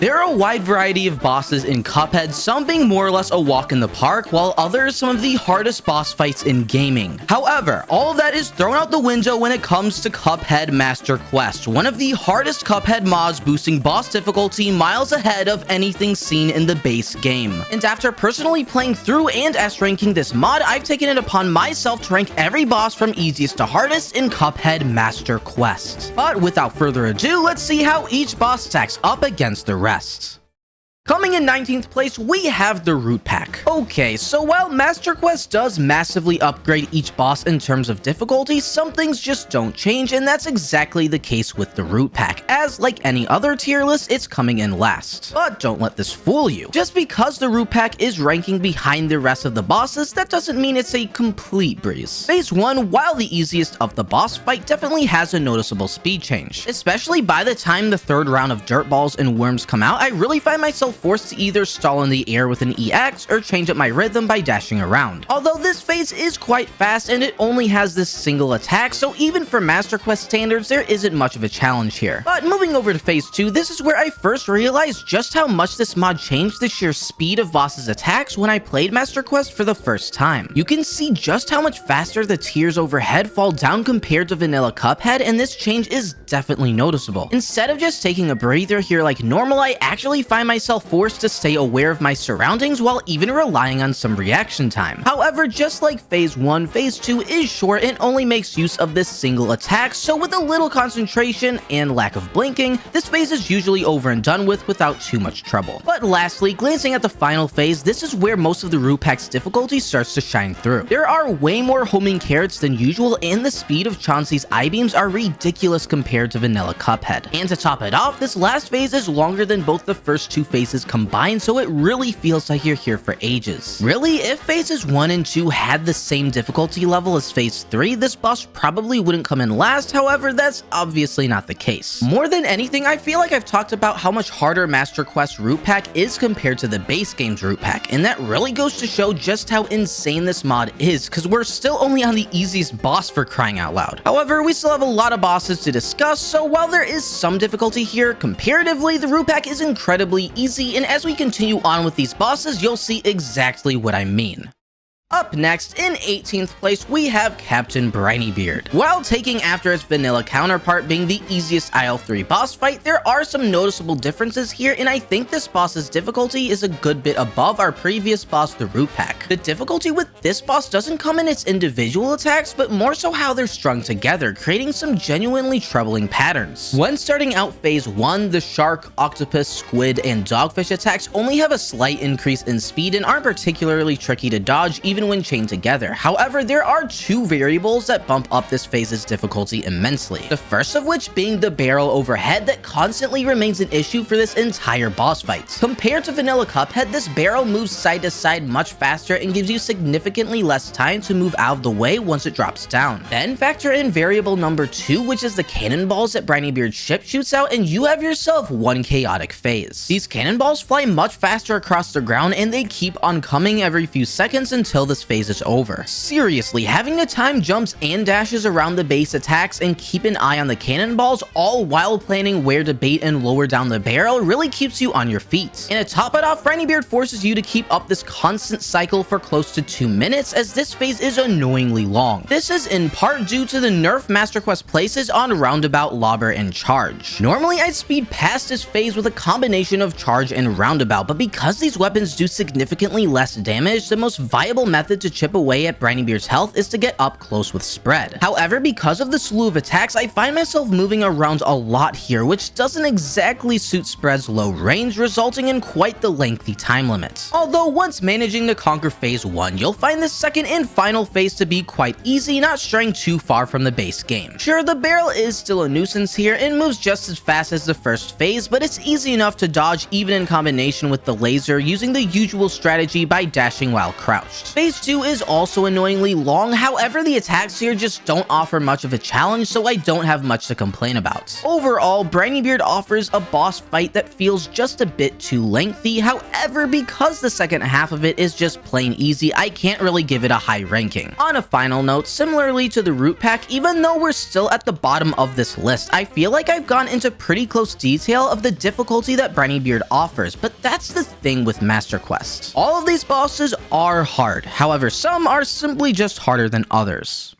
There are a wide variety of bosses in Cuphead, some being more or less a walk in the park, while others some of the hardest boss fights in gaming. However, all of that is thrown out the window when it comes to Cuphead Master Quest, one of the hardest Cuphead mods, boosting boss difficulty miles ahead of anything seen in the base game. And after personally playing through and S-ranking this mod, I've taken it upon myself to rank every boss from easiest to hardest in Cuphead Master Quest. But without further ado, let's see how each boss stacks up against the rest. Coming in 19th place, we have the Root Pack. Okay, so while Master Quest does massively upgrade each boss in terms of difficulty, some things just don't change, and that's exactly the case with the Root Pack, as like any other tier list, it's coming in last. But don't let this fool you. Just because the Root Pack is ranking behind the rest of the bosses, that doesn't mean it's a complete breeze. Phase 1, while the easiest of the boss fight, definitely has a noticeable speed change. Especially by the time the third round of Dirt Balls and Worms come out, I really find myself forced to either stall in the air with an EX or change up my rhythm by dashing around. Although this phase is quite fast and it only has this single attack, so even for Master Quest standards, there isn't much of a challenge here. But moving over to phase 2, this is where I first realized just how much this mod changed the sheer speed of bosses' attacks when I played Master Quest for the first time. You can see just how much faster the tiers overhead fall down compared to vanilla Cuphead, and this change is definitely noticeable. Instead of just taking a breather here like normal, I actually find myself forced to stay aware of my surroundings while even relying on some reaction time. However, just like phase 1, phase 2 is short and only makes use of this single attack, so with a little concentration and lack of blinking, this phase is usually over and done with without too much trouble. But lastly, glancing at the final phase, this is where most of the Root Pack's difficulty starts to shine through. There are way more homing carrots than usual, and the speed of Chauncey's I-beams are ridiculous compared to vanilla Cuphead. And to top it off, this last phase is longer than both the first two phases combined, so it really feels like you're here for ages. Really, if phases 1 and 2 had the same difficulty level as phase 3, this boss probably wouldn't come in last. However, that's obviously not the case. More than anything, I feel like I've talked about how much harder Master Quest Root Pack is compared to the base game's Root Pack, and that really goes to show just how insane this mod is, because we're still only on the easiest boss, for crying out loud. However, we still have a lot of bosses to discuss, so while there is some difficulty here, comparatively, the Root Pack is incredibly easy, and as we continue on with these bosses, you'll see exactly what I mean. Up next, in 18th place, we have Captain Brinybeard. While taking after its vanilla counterpart being the easiest IL-3 boss fight, there are some noticeable differences here, and I think this boss's difficulty is a good bit above our previous boss, the Root Pack. The difficulty with this boss doesn't come in its individual attacks, but more so how they're strung together, creating some genuinely troubling patterns. When starting out phase 1, the shark, octopus, squid, and dogfish attacks only have a slight increase in speed and aren't particularly tricky to dodge, even when chained together. However, there are two variables that bump up this phase's difficulty immensely. The first of which being the barrel overhead that constantly remains an issue for this entire boss fight. Compared to vanilla Cuphead, this barrel moves side to side much faster and gives you significantly less time to move out of the way once it drops down. Then factor in variable number 2, which is the cannonballs that Brinybeard's ship shoots out, and you have yourself one chaotic phase. These cannonballs fly much faster across the ground, and they keep on coming every few seconds until this phase is over. Seriously, having to time jumps and dashes around the base attacks and keep an eye on the cannonballs, all while planning where to bait and lower down the barrel, really keeps you on your feet. And to top it off, Brinybeard forces you to keep up this constant cycle for close to 2 minutes, as this phase is annoyingly long. This is in part due to the nerf Master Quest places on Roundabout, Lobber, and Charge. Normally, I'd speed past this phase with a combination of Charge and Roundabout, but because these weapons do significantly less damage, the most viable method to chip away at Brinybeard's health is to get up close with spread. However, because of the slew of attacks, I find myself moving around a lot here, which doesn't exactly suit spread's low range, resulting in quite the lengthy time limit. Although once managing to conquer phase 1, you'll find the second and final phase to be quite easy, not straying too far from the base game. Sure, the barrel is still a nuisance here and moves just as fast as the first phase, but it's easy enough to dodge even in combination with the laser, using the usual strategy by dashing while crouched. Phase Phase 2 is also annoyingly long, however the attacks here just don't offer much of a challenge, so I don't have much to complain about. Overall, Brineybeard offers a boss fight that feels just a bit too lengthy, however because the second half of it is just plain easy, I can't really give it a high ranking. On a final note, similarly to the Root Pack, even though we're still at the bottom of this list, I feel like I've gone into pretty close detail of the difficulty that Brineybeard offers, but that's the thing with Master Quest. All of these bosses are hard, however some are simply just harder than others.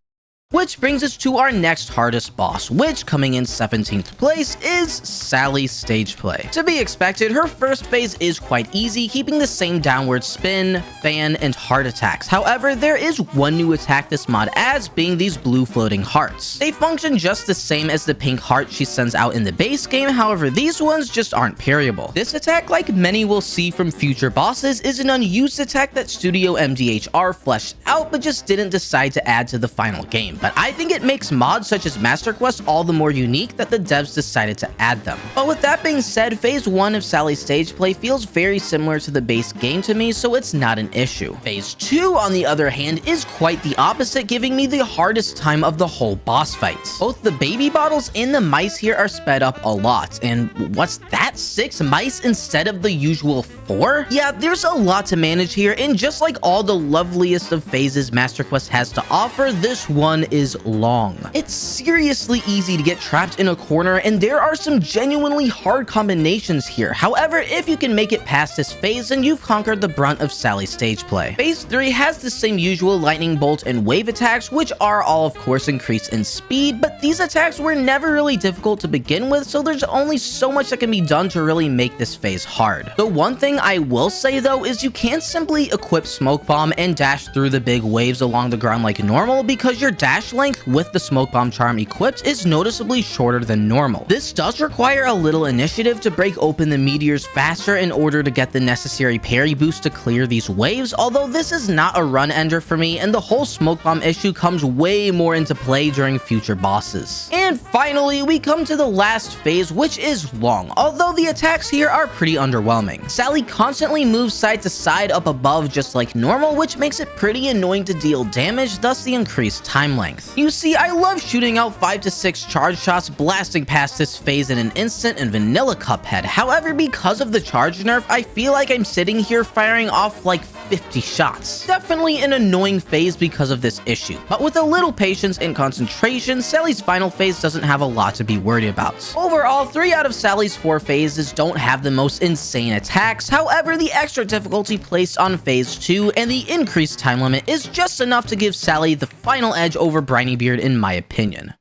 Which brings us to our next hardest boss, which, coming in 17th place, is Sally's stage play. To be expected, her first phase is quite easy, keeping the same downward spin, fan, and heart attacks. However, there is one new attack this mod adds, being these blue floating hearts. They function just the same as the pink heart she sends out in the base game, however these ones just aren't parryable. This attack, like many will see from future bosses, is an unused attack that Studio MDHR fleshed out but just didn't decide to add to the final game. But I think it makes mods such as Master Quest all the more unique that the devs decided to add them. But with that being said, Phase 1 of Sally's stage play feels very similar to the base game to me, so it's not an issue. Phase 2, on the other hand, is quite the opposite, giving me the hardest time of the whole boss fight. Both the baby bottles and the mice here are sped up a lot, and what's that, 6 mice instead of the usual 4? Yeah, there's a lot to manage here, and just like all the loveliest of phases Master Quest has to offer, this one is long. It's seriously easy to get trapped in a corner, and there are some genuinely hard combinations here. However, if you can make it past this phase, then you've conquered the brunt of Sally's stage play. Phase 3 has the same usual lightning bolt and wave attacks, which are all of course increased in speed, but these attacks were never really difficult to begin with, so there's only so much that can be done to really make this phase hard. The one thing I will say though is you can't simply equip Smoke Bomb and dash through the big waves along the ground like normal, because your dash length with the Smoke Bomb charm equipped is noticeably shorter than normal. This does require a little initiative to break open the meteors faster in order to get the necessary parry boost to clear these waves, although this is not a run ender for me, and the whole Smoke Bomb issue comes way more into play during future bosses. And finally, we come to the last phase, which is long, although the attacks here are pretty underwhelming. Sally constantly moves side to side up above just like normal, which makes it pretty annoying to deal damage, thus the increased time length. You see, I love shooting out 5 to 6 charge shots, blasting past this phase in an instant in vanilla Cuphead. However, because of the charge nerf, I feel like I'm sitting here firing off like 50 shots. Definitely an annoying phase because of this issue, but with a little patience and concentration, Sally's final phase doesn't have a lot to be worried about. Overall, 3 out of Sally's 4 phases don't have the most insane attacks. However, the extra difficulty placed on phase 2 and the increased time limit is just enough to give Sally the final edge over Brineybeard in my opinion.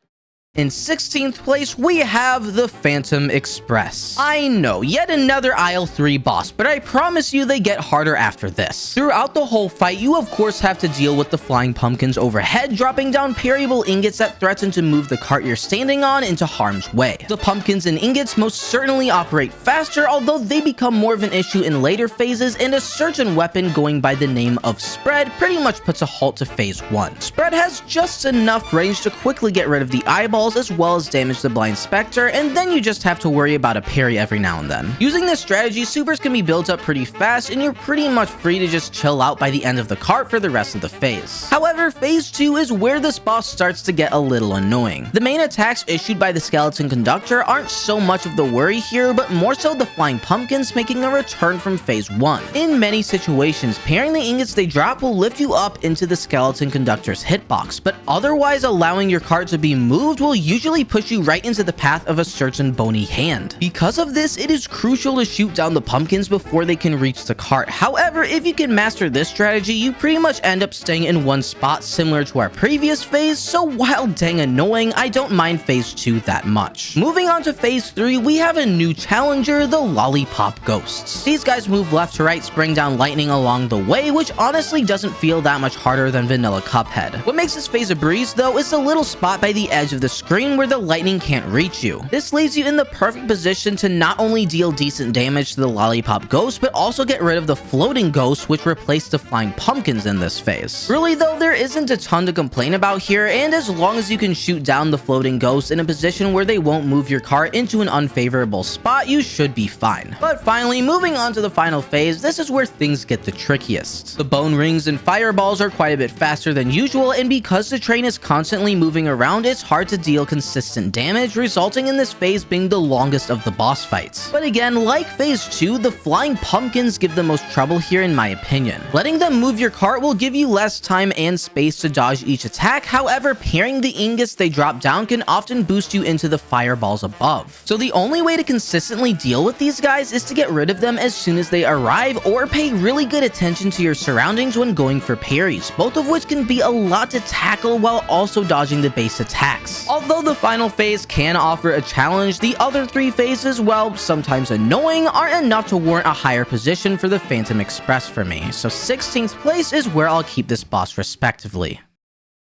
In 16th place, we have the Phantom Express. I know, yet another aisle 3 boss, but I promise you they get harder after this. Throughout the whole fight, you of course have to deal with the flying pumpkins overhead, dropping down parryable ingots that threaten to move the cart you're standing on into harm's way. The pumpkins and ingots most certainly operate faster, although they become more of an issue in later phases, and a certain weapon going by the name of Spread pretty much puts a halt to phase 1. Spread has just enough range to quickly get rid of the eyeballs as well as damage the Blind Spectre, and then you just have to worry about a parry every now and then. Using this strategy, supers can be built up pretty fast, and you're pretty much free to just chill out by the end of the cart for the rest of the phase. However, phase 2 is where this boss starts to get a little annoying. The main attacks issued by the Skeleton Conductor aren't so much of the worry here, but more so the flying pumpkins making a return from phase 1. In many situations, parrying the ingots they drop will lift you up into the Skeleton Conductor's hitbox, but otherwise allowing your cart to be moved will usually push you right into the path of a certain bony hand. Because of this, it is crucial to shoot down the pumpkins before they can reach the cart. However, if you can master this strategy, you pretty much end up staying in one spot similar to our previous phase, so while dang annoying, I don't mind phase 2 that much. Moving on to phase 3, we have a new challenger, the Lollipop Ghosts. These guys move left to right, spraying down lightning along the way, which honestly doesn't feel that much harder than vanilla Cuphead. What makes this phase a breeze though is the little spot by the edge of the screen where the lightning can't reach you. This leaves you in the perfect position to not only deal decent damage to the lollipop ghost, but also get rid of the floating ghost, which replaced the flying pumpkins in this phase. Really though, there isn't a ton to complain about here, and as long as you can shoot down the floating ghosts in a position where they won't move your car into an unfavorable spot, you should be fine. But finally, moving on to the final phase, this is where things get the trickiest. The bone rings and fireballs are quite a bit faster than usual, and because the train is constantly moving around, it's hard to deal consistent damage, resulting in this phase being the longest of the boss fights. But again, like phase 2, the flying pumpkins give the most trouble here in my opinion. Letting them move your cart will give you less time and space to dodge each attack, however, parrying the ingots they drop down can often boost you into the fireballs above. So the only way to consistently deal with these guys is to get rid of them as soon as they arrive, or pay really good attention to your surroundings when going for parries, both of which can be a lot to tackle while also dodging the base attacks. Although the final phase can offer a challenge, the other 3 phases, while sometimes annoying, aren't enough to warrant a higher position for the Phantom Express for me, so 16th place is where I'll keep this boss respectively.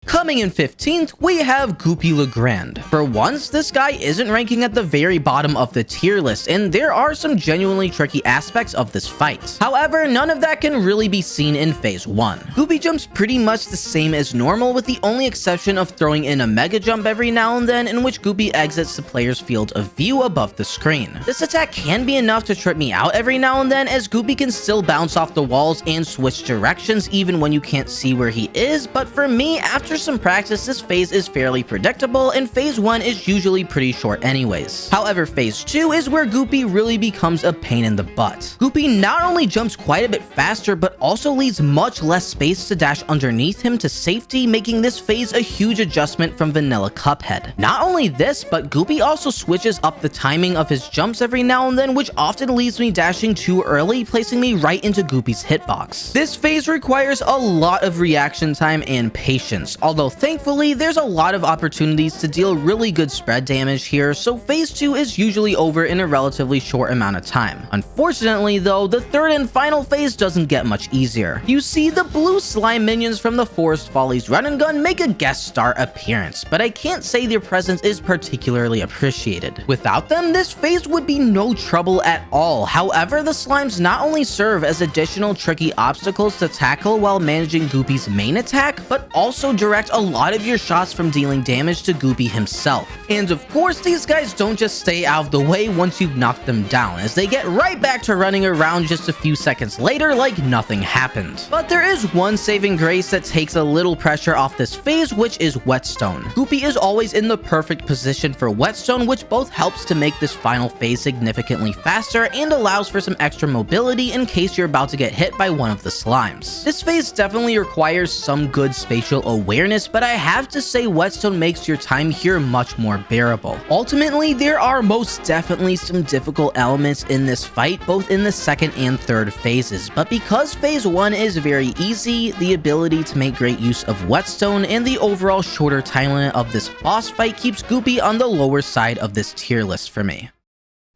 Coming in 15th, we have Goopy Legrand. For once, this guy isn't ranking at the very bottom of the tier list, and there are some genuinely tricky aspects of this fight. However, none of that can really be seen in phase 1. Goopy jumps pretty much the same as normal, with the only exception of throwing in a mega jump every now and then, in which Goopy exits the player's field of view above the screen. This attack can be enough to trip me out every now and then, as Goopy can still bounce off the walls and switch directions even when you can't see where he is, but for me, after some practice, this phase is fairly predictable, and phase 1 is usually pretty short anyways. However, phase 2 is where Goopy really becomes a pain in the butt. Goopy not only jumps quite a bit faster, but also leaves much less space to dash underneath him to safety, making this phase a huge adjustment from vanilla Cuphead. Not only this, but Goopy also switches up the timing of his jumps every now and then, which often leaves me dashing too early, placing me right into Goopy's hitbox. This phase requires a lot of reaction time and patience, although thankfully there's a lot of opportunities to deal really good spread damage here, so phase 2 is usually over in a relatively short amount of time. Unfortunately though, the third and final phase doesn't get much easier. You see, the blue slime minions from the Forest Follies run and gun make a guest star appearance, but I can't say their presence is particularly appreciated. Without them, this phase would be no trouble at all. However, the slimes not only serve as additional tricky obstacles to tackle while managing Goopy's main attack, but also direct a lot of your shots from dealing damage to Goopy himself. And of course, these guys don't just stay out of the way once you've knocked them down, as they get right back to running around just a few seconds later like nothing happened. But there is one saving grace that takes a little pressure off this phase, which is Whetstone. Goopy is always in the perfect position for Whetstone, which both helps to make this final phase significantly faster and allows for some extra mobility in case you're about to get hit by one of the slimes. This phase definitely requires some good spatial awareness, but I have to say Whetstone makes your time here much more bearable. Ultimately, there are most definitely some difficult elements in this fight, both in the second and third phases, but because phase 1 is very easy, the ability to make great use of Whetstone and the overall shorter time limit of this boss fight keeps Goopy on the lower side of this tier list for me.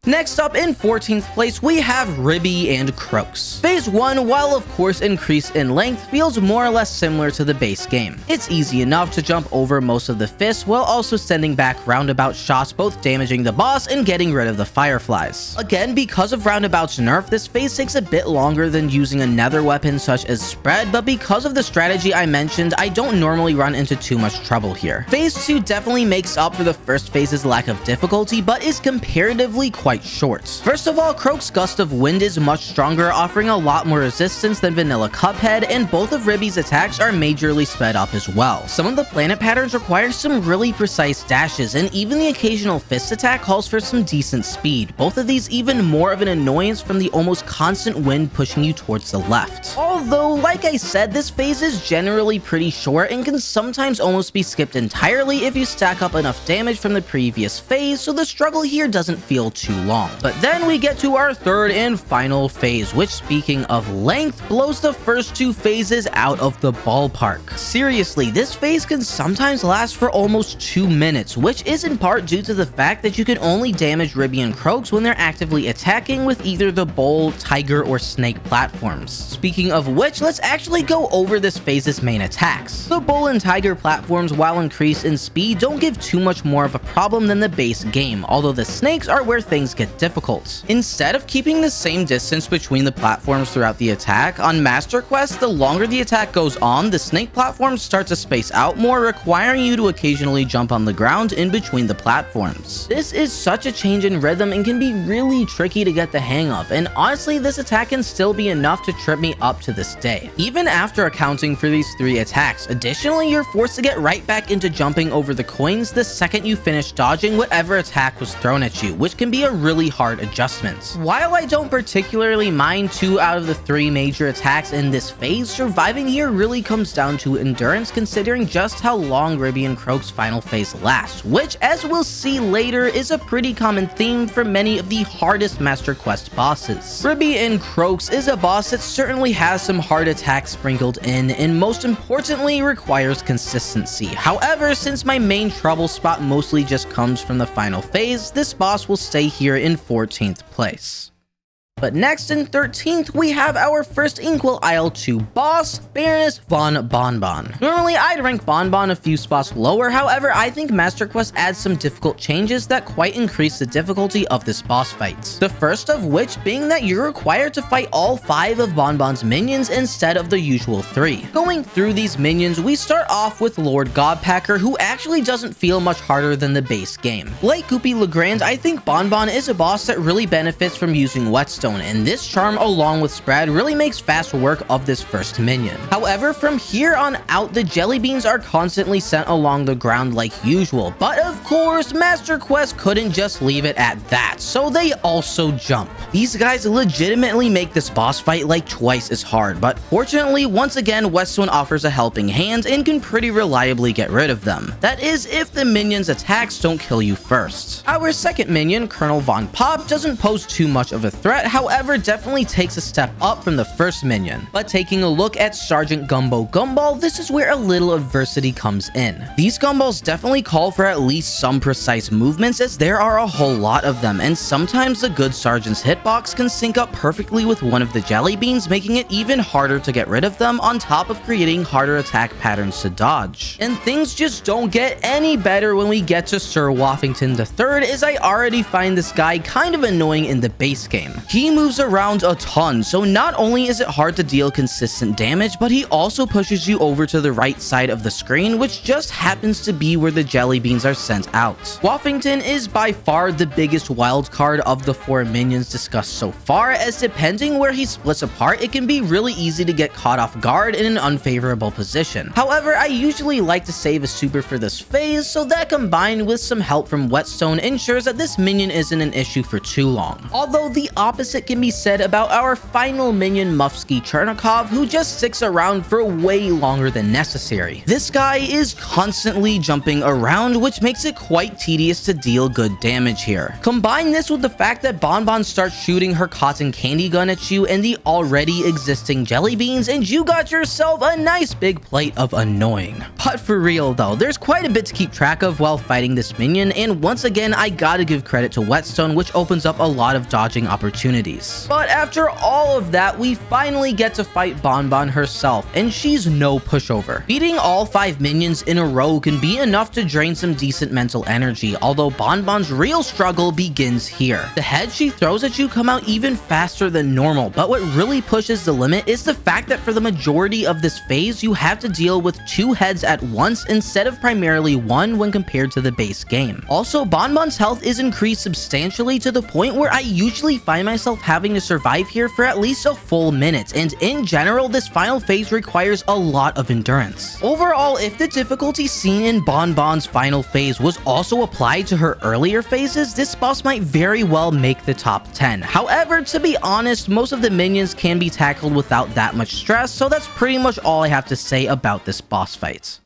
Next up, in 14th place, we have Ribby and Croaks. Phase 1, while of course increased in length, feels more or less similar to the base game. It's easy enough to jump over most of the fists while also sending back roundabout shots, both damaging the boss and getting rid of the fireflies. Again, because of roundabout's nerf, this phase takes a bit longer than using a nether weapon such as spread, but because of the strategy I mentioned, I don't normally run into too much trouble here. Phase 2 definitely makes up for the first phase's lack of difficulty, but is comparatively quite short. First of all, Croak's Gust of Wind is much stronger, offering a lot more resistance than vanilla Cuphead, and both of Ribby's attacks are majorly sped up as well. Some of the planet patterns require some really precise dashes, and even the occasional fist attack calls for some decent speed, both of these even more of an annoyance from the almost constant wind pushing you towards the left. Although, like I said, this phase is generally pretty short and can sometimes almost be skipped entirely if you stack up enough damage from the previous phase, so the struggle here doesn't feel too long. But then we get to our third and final phase, which, speaking of length, blows the first two phases out of the ballpark. Seriously, this phase can sometimes last for almost 2 minutes, which is in part due to the fact that you can only damage Ribby and Croaks when they're actively attacking with either the bull, tiger, or snake platforms. Speaking of which, let's actually go over this phase's main attacks. The bull and tiger platforms, while increased in speed, don't give too much more of a problem than the base game, although the snakes are where things get difficult. Instead of keeping the same distance between the platforms throughout the attack, on Master Quest, the longer the attack goes on, the snake platforms start to space out more, requiring you to occasionally jump on the ground in between the platforms. This is such a change in rhythm and can be really tricky to get the hang of, and honestly, this attack can still be enough to trip me up to this day. Even after accounting for these 3 attacks, additionally, you're forced to get right back into jumping over the coins the second you finish dodging whatever attack was thrown at you, which can be a really hard adjustment. While I don't particularly mind 2 out of the 3 major attacks in this phase, surviving here really comes down to endurance, considering just how long Ribby and Croak's final phase lasts, which, as we'll see later, is a pretty common theme for many of the hardest Master Quest bosses. Ribby and Croaks is a boss that certainly has some hard attacks sprinkled in, and most importantly requires consistency. However, since my main trouble spot mostly just comes from the final phase, this boss will stay here in 14th place. But next, in 13th, we have our first Inkwell Isle 2 boss, Baroness von Bonbon. Normally, I'd rank Bonbon a few spots lower, however, I think Master Quest adds some difficult changes that quite increase the difficulty of this boss fight. The first of which being that you're required to fight all 5 of Bonbon's minions instead of the usual 3. Going through these minions, we start off with Lord Godpacker, who actually doesn't feel much harder than the base game. Like Goopy Legrand, I think Bonbon is a boss that really benefits from using Whetstone, and this charm along with Spread really makes fast work of this first minion. However, from here on out, the jelly beans are constantly sent along the ground like usual, but of course, Master Quest couldn't just leave it at that, so they also jump. These guys legitimately make this boss fight like twice as hard, but fortunately, once again, Whetstone offers a helping hand and can pretty reliably get rid of them. That is, if the minion's attacks don't kill you first. Our second minion, Colonel Von Pop, doesn't pose too much of a threat, however, definitely takes a step up from the first minion. But taking a look at Sergeant Gumbo Gumball, this is where a little adversity comes in. These gumballs definitely call for at least some precise movements, as there are a whole lot of them, and sometimes the good sergeant's hitbox can sync up perfectly with one of the jelly beans, making it even harder to get rid of them, on top of creating harder attack patterns to dodge. And things just don't get any better when we get to Sir Woffington III, as I already find this guy kind of annoying in the base game. He moves around a ton, so not only is it hard to deal consistent damage, but he also pushes you over to the right side of the screen, which just happens to be where the jelly beans are sent out. Woffington is by far the biggest wild card of the 4 minions discussed so far, as depending where he splits apart, it can be really easy to get caught off guard in an unfavorable position. However, I usually like to save a super for this phase, so that combined with some help from Whetstone ensures that this minion isn't an issue for too long. Although the opposite can be said about our final minion, Mufsky Chernikov, who just sticks around for way longer than necessary. This guy is constantly jumping around, which makes it quite tedious to deal good damage here. Combine this with the fact that Bonbon starts shooting her cotton candy gun at you and the already existing jelly beans, and you got yourself a nice big plate of annoying. But for real though, there's quite a bit to keep track of while fighting this minion, and once again, I gotta give credit to Whetstone, which opens up a lot of dodging opportunities. But after all of that, we finally get to fight Bonbon herself, and she's no pushover. Beating all 5 minions in a row can be enough to drain some decent mental energy, although Bonbon's real struggle begins here. The heads she throws at you come out even faster than normal, but what really pushes the limit is the fact that for the majority of this phase, you have to deal with 2 heads at once instead of primarily 1 when compared to the base game. Also, Bonbon's health is increased substantially to the point where I usually find myself having to survive here for at least a full minute, and in general, this final phase requires a lot of endurance. Overall, if the difficulty seen in Bonbon's final phase was also applied to her earlier phases, this boss might very well make the top 10. However, to be honest, most of the minions can be tackled without that much stress, so that's pretty much all I have to say about this boss fight.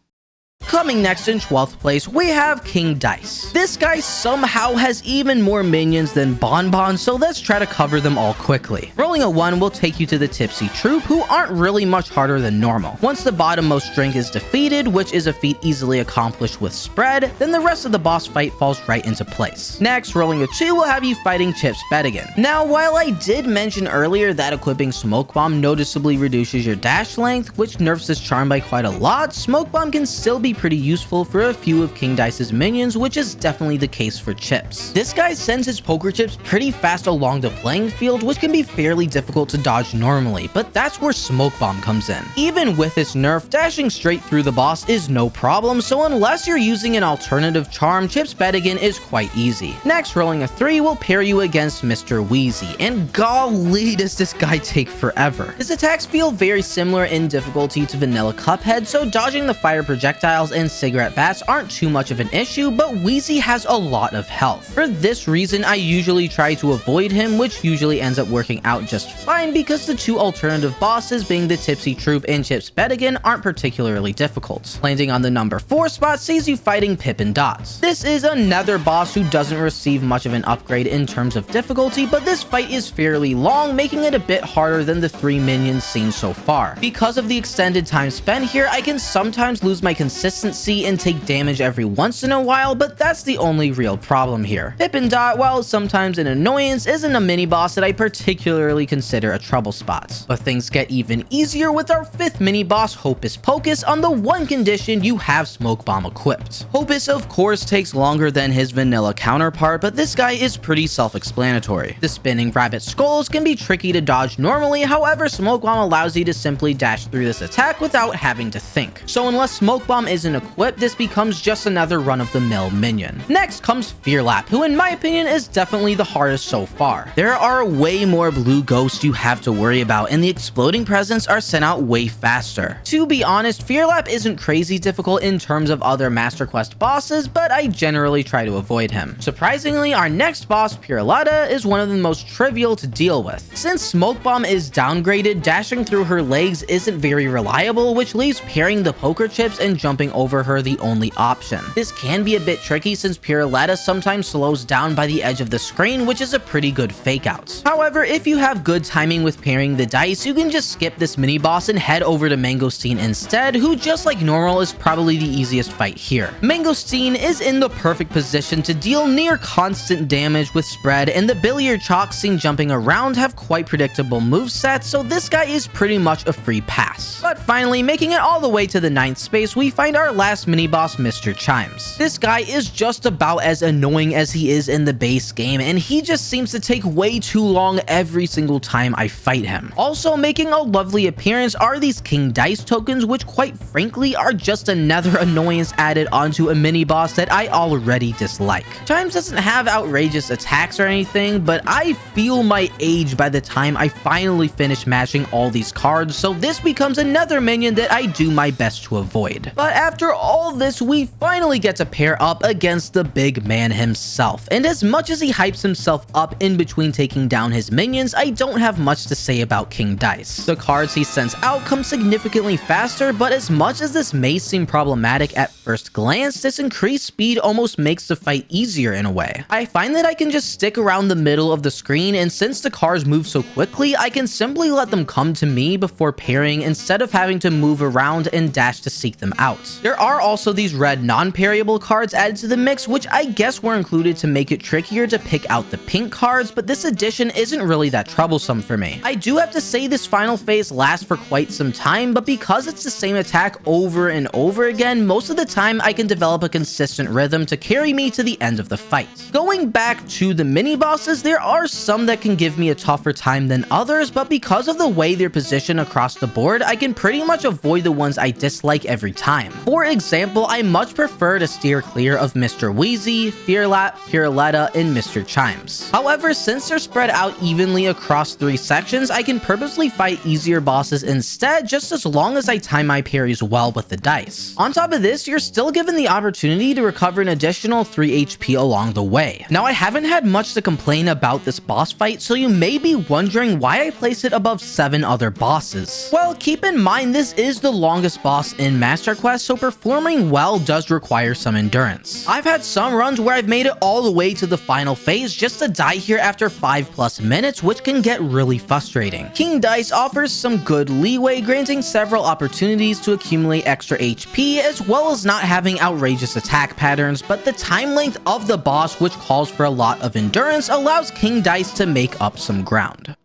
Coming next in 12th place, we have King Dice. This guy somehow has even more minions than Bonbon, so let's try to cover them all quickly. Rolling a 1 will take you to the Tipsy Troop, who aren't really much harder than normal. Once the bottommost drink is defeated, which is a feat easily accomplished with Spread, then the rest of the boss fight falls right into place. Next, rolling a 2 will have you fighting Chips Bedigan. Now, while I did mention earlier that equipping Smoke Bomb noticeably reduces your dash length, which nerfs this charm by quite a lot, Smoke Bomb can still be pretty useful for a few of King Dice's minions, which is definitely the case for Chips. This guy sends his poker chips pretty fast along the playing field, which can be fairly difficult to dodge normally, but that's where Smoke Bomb comes in. Even with its nerf, dashing straight through the boss is no problem, so unless you're using an alternative charm, Chips Bedigan is quite easy. Next, rolling a 3 will pair you against Mr. Wheezy, and golly does this guy take forever. His attacks feel very similar in difficulty to vanilla Cuphead, so dodging the fire projectiles and cigarette bats aren't too much of an issue, but Wheezy has a lot of health. For this reason, I usually try to avoid him, which usually ends up working out just fine because the two alternative bosses, being the Tipsy Troop and Chips Bedigan, aren't particularly difficult. Landing on the number 4 spot sees you fighting Pip and Dots. This is another boss who doesn't receive much of an upgrade in terms of difficulty, but this fight is fairly long, making it a bit harder than the 3 minions seen so far. Because of the extended time spent here, I can sometimes lose my consistency and take damage every once in a while, but that's the only real problem here. Pip and Dot, while sometimes an annoyance, isn't a mini-boss that I particularly consider a trouble spot. But things get even easier with our 5th mini-boss, Hocus Pocus, on the one condition you have Smoke Bomb equipped. Hocus, of course, takes longer than his vanilla counterpart, but this guy is pretty self-explanatory. The spinning rabbit skulls can be tricky to dodge normally, however, Smoke Bomb allows you to simply dash through this attack without having to think. So unless Smoke Bomb isn't equipped, this becomes just another run-of-the-mill minion. Next comes Fearlap, who in my opinion is definitely the hardest so far. There are way more blue ghosts you have to worry about, and the exploding presents are sent out way faster. To be honest, Fearlap isn't crazy difficult in terms of other Master Quest bosses, but I generally try to avoid him. Surprisingly, our next boss, Piraletta, is one of the most trivial to deal with. Since Smoke Bomb is downgraded, dashing through her legs isn't very reliable, which leaves pairing the poker chips and jumping over her the only option. This can be a bit tricky since Piraletta sometimes slows down by the edge of the screen, which is a pretty good fake out. However, if you have good timing with pairing the dice, you can just skip this mini boss and head over to Mangosteen instead, who just like normal is probably the easiest fight here. Mangosteen is in the perfect position to deal near constant damage with Spread, and the billiard chalks seen jumping around have quite predictable movesets, so this guy is pretty much a free pass. But finally, making it all the way to the 9th space, we find our last mini-boss, Mr. Chimes. This guy is just about as annoying as he is in the base game, and he just seems to take way too long every single time I fight him. Also making a lovely appearance are these King Dice tokens, which quite frankly are just another annoyance added onto a mini-boss that I already dislike. Chimes doesn't have outrageous attacks or anything, but I feel my age by the time I finally finish matching all these cards, so this becomes another minion that I do my best to avoid. But after all this, we finally get to pair up against the big man himself, and as much as he hypes himself up in between taking down his minions, I don't have much to say about King Dice. The cards he sends out come significantly faster, but as much as this may seem problematic at first glance, this increased speed almost makes the fight easier in a way. I find that I can just stick around the middle of the screen, and since the cards move so quickly, I can simply let them come to me before pairing instead of having to move around and dash to seek them out. There are also these red non-parryable cards added to the mix, which I guess were included to make it trickier to pick out the pink cards, but this addition isn't really that troublesome for me. I do have to say this final phase lasts for quite some time, but because it's the same attack over and over again, most of the time I can develop a consistent rhythm to carry me to the end of the fight. Going back to the mini-bosses, there are some that can give me a tougher time than others, but because of the way they're positioned across the board, I can pretty much avoid the ones I dislike every time. For example, I much prefer to steer clear of Mr. Wheezy, Fearlap, Piraletta, and Mr. Chimes. However, since they're spread out evenly across 3 sections, I can purposely fight easier bosses instead, just as long as I time my parries well with the dice. On top of this, you're still given the opportunity to recover an additional 3 HP along the way. Now, I haven't had much to complain about this boss fight, so you may be wondering why I place it above 7 other bosses. Well, keep in mind this is the longest boss in Master Quest, so performing well does require some endurance. I've had some runs where I've made it all the way to the final phase just to die here after 5+ minutes, which can get really frustrating. King Dice offers some good leeway, granting several opportunities to accumulate extra HP, as well as not having outrageous attack patterns, but the time length of the boss, which calls for a lot of endurance, allows King Dice to make up some ground.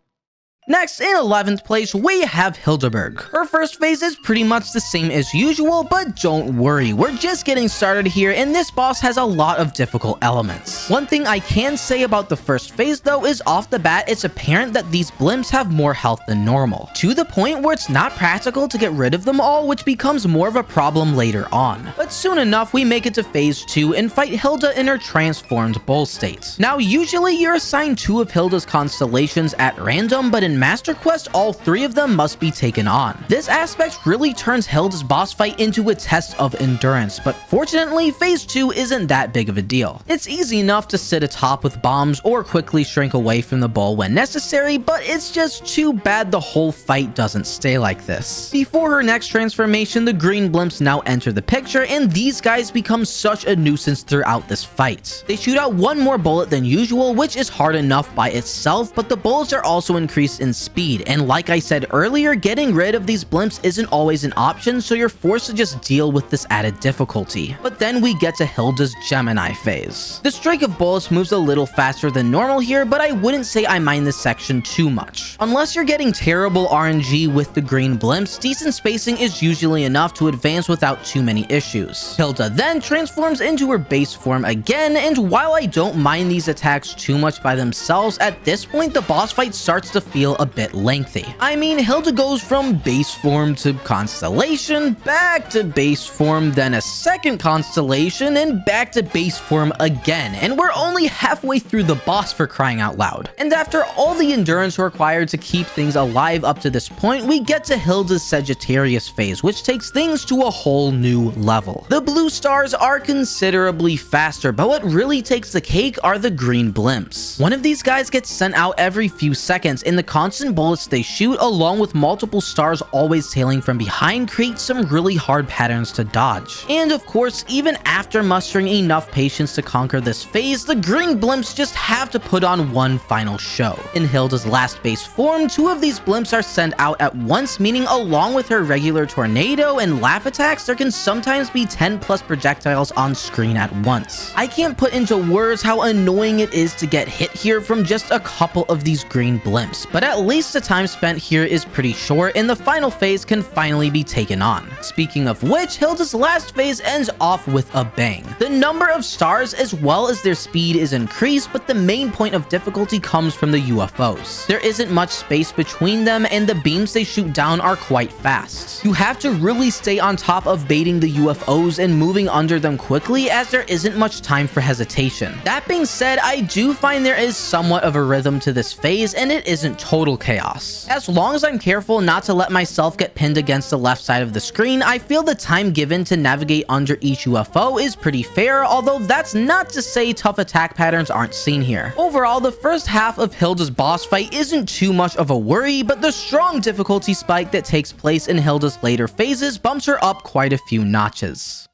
Next, in 11th place, we have Hildeberg. Her first phase is pretty much the same as usual, but don't worry, we're just getting started here, and this boss has a lot of difficult elements. One thing I can say about the first phase though is off the bat, it's apparent that these blimps have more health than normal, to the point where it's not practical to get rid of them all, which becomes more of a problem later on. But soon enough, we make it to phase 2 and fight Hilda in her transformed bull state. Now, usually you're assigned 2 of Hilda's constellations at random, but in Master Quest, all 3 of them must be taken on. This aspect really turns Hilda's boss fight into a test of endurance, but fortunately, phase 2 isn't that big of a deal. It's easy enough to sit atop with bombs or quickly shrink away from the bull when necessary, but it's just too bad the whole fight doesn't stay like this. Before her next transformation, the green blimps now enter the picture, and these guys become such a nuisance throughout this fight. They shoot out 1 more bullet than usual, which is hard enough by itself, but the bullets are also increased in speed, and like I said earlier, getting rid of these blimps isn't always an option, so you're forced to just deal with this added difficulty. But then we get to Hilda's Gemini phase. The streak of bullets moves a little faster than normal here, but I wouldn't say I mind this section too much. Unless you're getting terrible RNG with the green blimps, decent spacing is usually enough to advance without too many issues. Hilda then transforms into her base form again, and while I don't mind these attacks too much by themselves, at this point the boss fight starts to feel a bit lengthy. I mean, Hilda goes from base form to constellation, back to base form, then a second constellation, and back to base form again, and we're only halfway through the boss, for crying out loud. And after all the endurance required to keep things alive up to this point, we get to Hilda's Sagittarius phase, which takes things to a whole new level. The blue stars are considerably faster, but what really takes the cake are the green blimps. One of these guys gets sent out every few seconds, and the constant bullets they shoot, along with multiple stars always tailing from behind, create some really hard patterns to dodge. And of course, even after mustering enough patience to conquer this phase, the green blimps just have to put on one final show. In Hilda's last base form, 2 of these blimps are sent out at once, meaning along with her regular tornado and laugh attacks, there can sometimes be 10+ projectiles on screen at once. I can't put into words how annoying it is to get hit here from just a couple of these green blimps, but at least the time spent here is pretty short, and the final phase can finally be taken on. Speaking of which, Hilda's last phase ends off with a bang. The number of stars as well as their speed is increased, but the main point of difficulty comes from the UFOs. There isn't much space between them, and the beams they shoot down are quite fast. You have to really stay on top of baiting the UFOs and moving under them quickly, as there isn't much time for hesitation. That being said, I do find there is somewhat of a rhythm to this phase, and it isn't total chaos. As long as I'm careful not to let myself get pinned against the left side of the screen, I feel the time given to navigate under each UFO is pretty fair, although that's not to say tough attack patterns aren't seen here. Overall, the first half of Hilda's boss fight isn't too much of a worry, but the strong difficulty spike that takes place in Hilda's later phases bumps her up quite a few notches.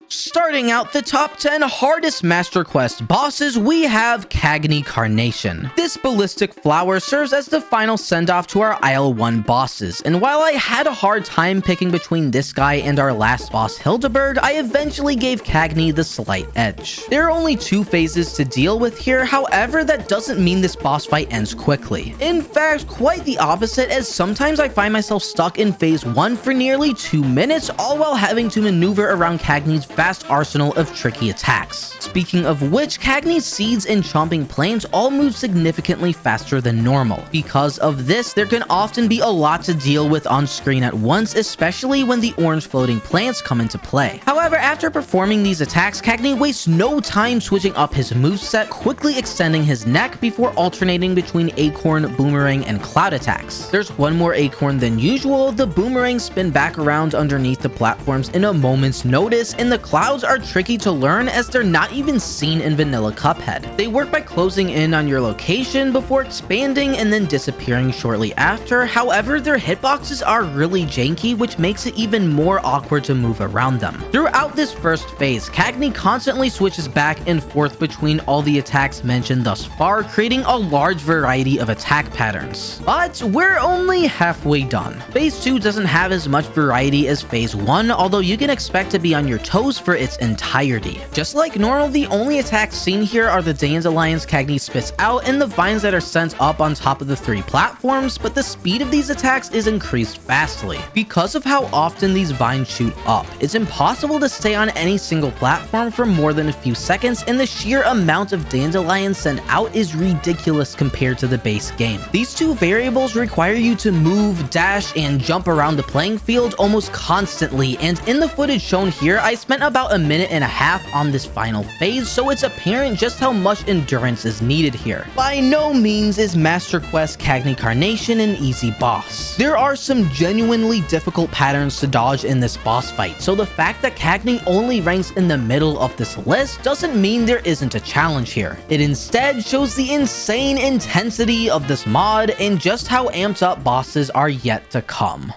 Starting out the top 10 hardest Master Quest bosses, we have Cagney Carnation. This ballistic flower serves as the final send-off to our Isle 1 bosses, and while I had a hard time picking between this guy and our last boss Hildeberg, I eventually gave Cagney the slight edge. There are only 2 phases to deal with here, however, that doesn't mean this boss fight ends quickly. In fact, quite the opposite, as sometimes I find myself stuck in phase 1 for nearly 2 minutes, all while having to maneuver around Cagney's vast arsenal of tricky attacks. Speaking of which, Cagney's seeds and chomping plants all move significantly faster than normal. Because of this, there can often be a lot to deal with on screen at once, especially when the orange floating plants come into play. However, after performing these attacks, Cagney wastes no time switching up his moveset, quickly extending his neck before alternating between acorn, boomerang, and cloud attacks. There's one more acorn than usual, the boomerangs spin back around underneath the platforms in a moment's notice, and the clouds are tricky to learn as they're not even seen in vanilla Cuphead. They work by closing in on your location before expanding and then disappearing shortly after. However, their hitboxes are really janky, which makes it even more awkward to move around them. Throughout this first phase, Cagney constantly switches back and forth between all the attacks mentioned thus far, creating a large variety of attack patterns. But we're only halfway done. Phase 2 doesn't have as much variety as Phase 1, although you can expect to be on your toes for its entirety. Just like normal, the only attacks seen here are the dandelions Cagney spits out and the vines that are sent up on top of the 3 platforms, but the speed of these attacks is increased vastly. Because of how often these vines shoot up, it's impossible to stay on any single platform for more than a few seconds, and the sheer amount of dandelions sent out is ridiculous compared to the base game. These 2 variables require you to move, dash, and jump around the playing field almost constantly, and in the footage shown here, I spent about a minute and a half on this final phase, so it's apparent just how much endurance is needed here. By no means is Master Quest Cagney Carnation an easy boss. There are some genuinely difficult patterns to dodge in this boss fight, so the fact that Cagney only ranks in the middle of this list doesn't mean there isn't a challenge here. It instead shows the insane intensity of this mod and just how amped up bosses are yet to come.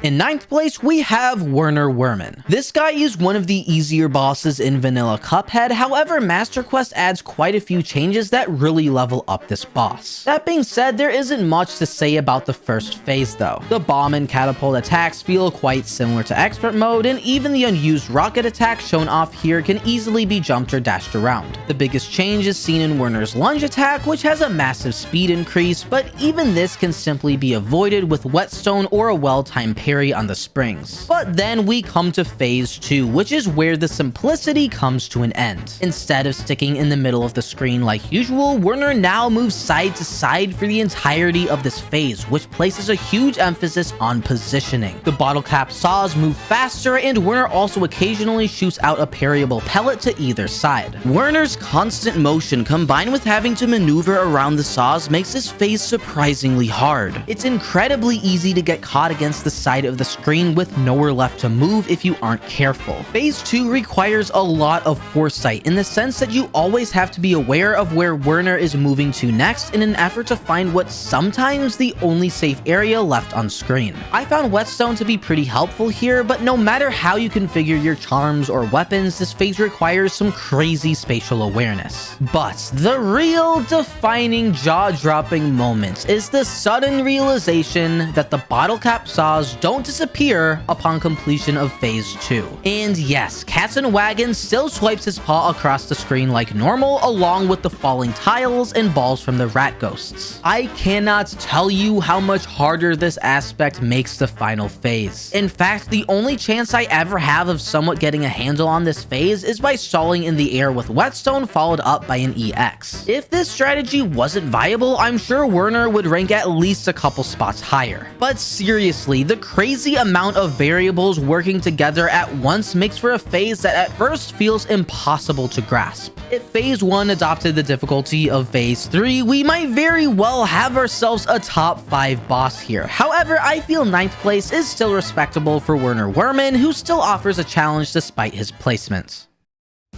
In 9th place, we have Werner Werman. This guy is one of the easier bosses in vanilla Cuphead, however, Master Quest adds quite a few changes that really level up this boss. That being said, there isn't much to say about the first phase though. The bomb and catapult attacks feel quite similar to expert mode, and even the unused rocket attack shown off here can easily be jumped or dashed around. The biggest change is seen in Werner's lunge attack, which has a massive speed increase, but even this can simply be avoided with whetstone or a well-timed parry on the springs. But then we come to phase 2, which is where the simplicity comes to an end. Instead of sticking in the middle of the screen like usual, Werner now moves side to side for the entirety of this phase, which places a huge emphasis on positioning. The bottle cap saws move faster, and Werner also occasionally shoots out a parryable pellet to either side. Werner's constant motion combined with having to maneuver around the saws makes this phase surprisingly hard. It's incredibly easy to get caught against the side of the screen with nowhere left to move if you aren't careful. Phase 2 requires a lot of foresight in the sense that you always have to be aware of where Werner is moving to next in an effort to find what's sometimes the only safe area left on screen. I found whetstone to be pretty helpful here, but no matter how you configure your charms or weapons, this phase requires some crazy spatial awareness. But the real defining jaw-dropping moment is the sudden realization that the bottle cap saws don't disappear upon completion of phase 2. And yes, Cats and Wagon still swipes his paw across the screen like normal, along with the falling tiles and balls from the rat ghosts. I cannot tell you how much harder this aspect makes the final phase. In fact, the only chance I ever have of somewhat getting a handle on this phase is by stalling in the air with whetstone followed up by an EX. If this strategy wasn't viable, I'm sure Werner would rank at least a couple spots higher. But seriously, the crazy amount of variables working together at once makes for a phase that at first feels impossible to grasp. If phase 1 adopted the difficulty of phase 3, we might very well have ourselves a top 5 boss here. However, I feel 9th place is still respectable for Werner Werman, who still offers a challenge despite his placement.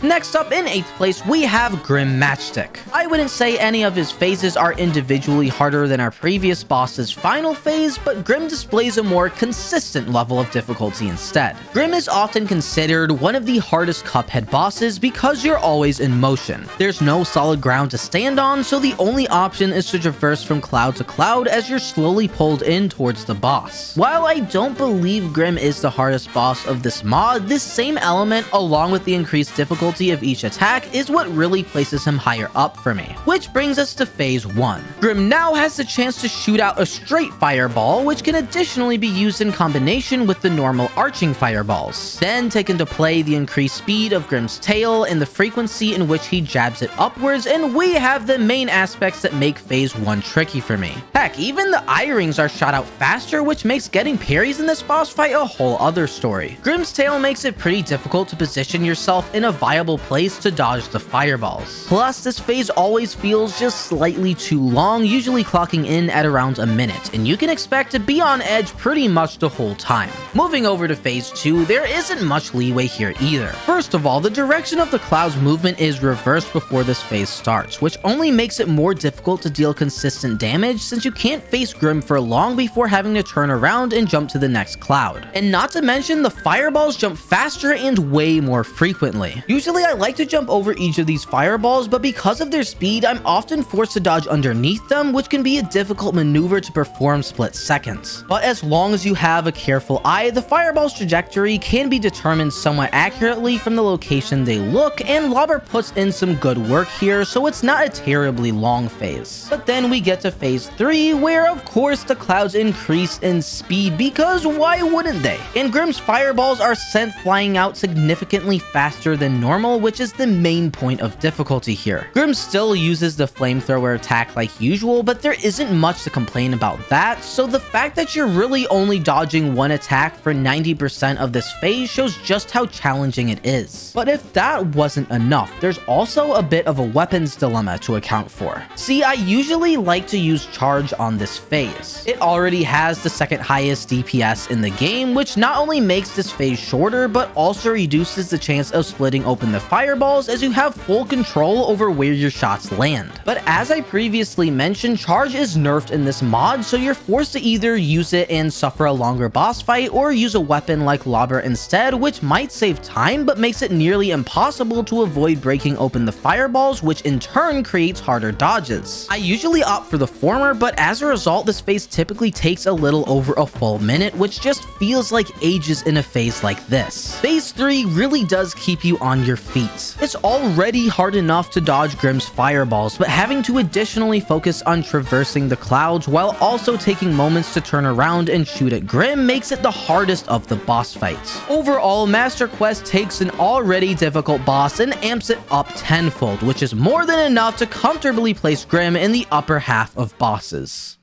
Next up in 8th place, we have Grim Matchstick. I wouldn't say any of his phases are individually harder than our previous boss's final phase, but Grim displays a more consistent level of difficulty instead. Grim is often considered one of the hardest Cuphead bosses because you're always in motion. There's no solid ground to stand on, so the only option is to traverse from cloud to cloud as you're slowly pulled in towards the boss. While I don't believe Grim is the hardest boss of this mod, this same element, along with the increased difficulty of each attack, is what really places him higher up for me. Which brings us to phase 1. Grim now has the chance to shoot out a straight fireball, which can additionally be used in combination with the normal arching fireballs. Then take into play the increased speed of Grim's tail and the frequency in which he jabs it upwards, and we have the main aspects that make phase 1 tricky for me. Heck, even the eye rings are shot out faster, which makes getting parries in this boss fight a whole other story. Grim's tail makes it pretty difficult to position yourself in a viable viable place to dodge the fireballs. Plus, this phase always feels just slightly too long, usually clocking in at around a minute, and you can expect to be on edge pretty much the whole time. Moving over to phase 2, there isn't much leeway here either. First of all, the direction of the cloud's movement is reversed before this phase starts, which only makes it more difficult to deal consistent damage since you can't face Grim for long before having to turn around and jump to the next cloud. And not to mention, the fireballs jump faster and way more frequently. Usually I like to jump over each of these fireballs, but because of their speed, I'm often forced to dodge underneath them, which can be a difficult maneuver to perform split seconds. But as long as you have a careful eye, the fireball's trajectory can be determined somewhat accurately from the location they look, and Lobber puts in some good work here, so it's not a terribly long phase. But then we get to phase 3, where of course the clouds increase in speed, because why wouldn't they? And Grim's fireballs are sent flying out significantly faster than normal, which is the main point of difficulty here. Grim still uses the flamethrower attack like usual, but there isn't much to complain about that, so the fact that you're really only dodging one attack for 90% of this phase shows just how challenging it is. But if that wasn't enough, there's also a bit of a weapons dilemma to account for. See, I usually like to use charge on this phase. It already has the second highest DPS in the game, which not only makes this phase shorter, but also reduces the chance of splitting open the fireballs as you have full control over where your shots land. But as I previously mentioned, charge is nerfed in this mod, so you're forced to either use it and suffer a longer boss fight, or use a weapon like Lobber instead, which might save time but makes it nearly impossible to avoid breaking open the fireballs, which in turn creates harder dodges. I usually opt for the former, but as a result, this phase typically takes a little over a full minute, which just feels like ages in a phase like this. Phase 3 really does keep you on your feet. It's already hard enough to dodge Grim's fireballs, but having to additionally focus on traversing the clouds while also taking moments to turn around and shoot at Grim makes it the hardest of the boss fights. Overall, Master Quest takes an already difficult boss and amps it up tenfold, which is more than enough to comfortably place Grim in the upper half of bosses.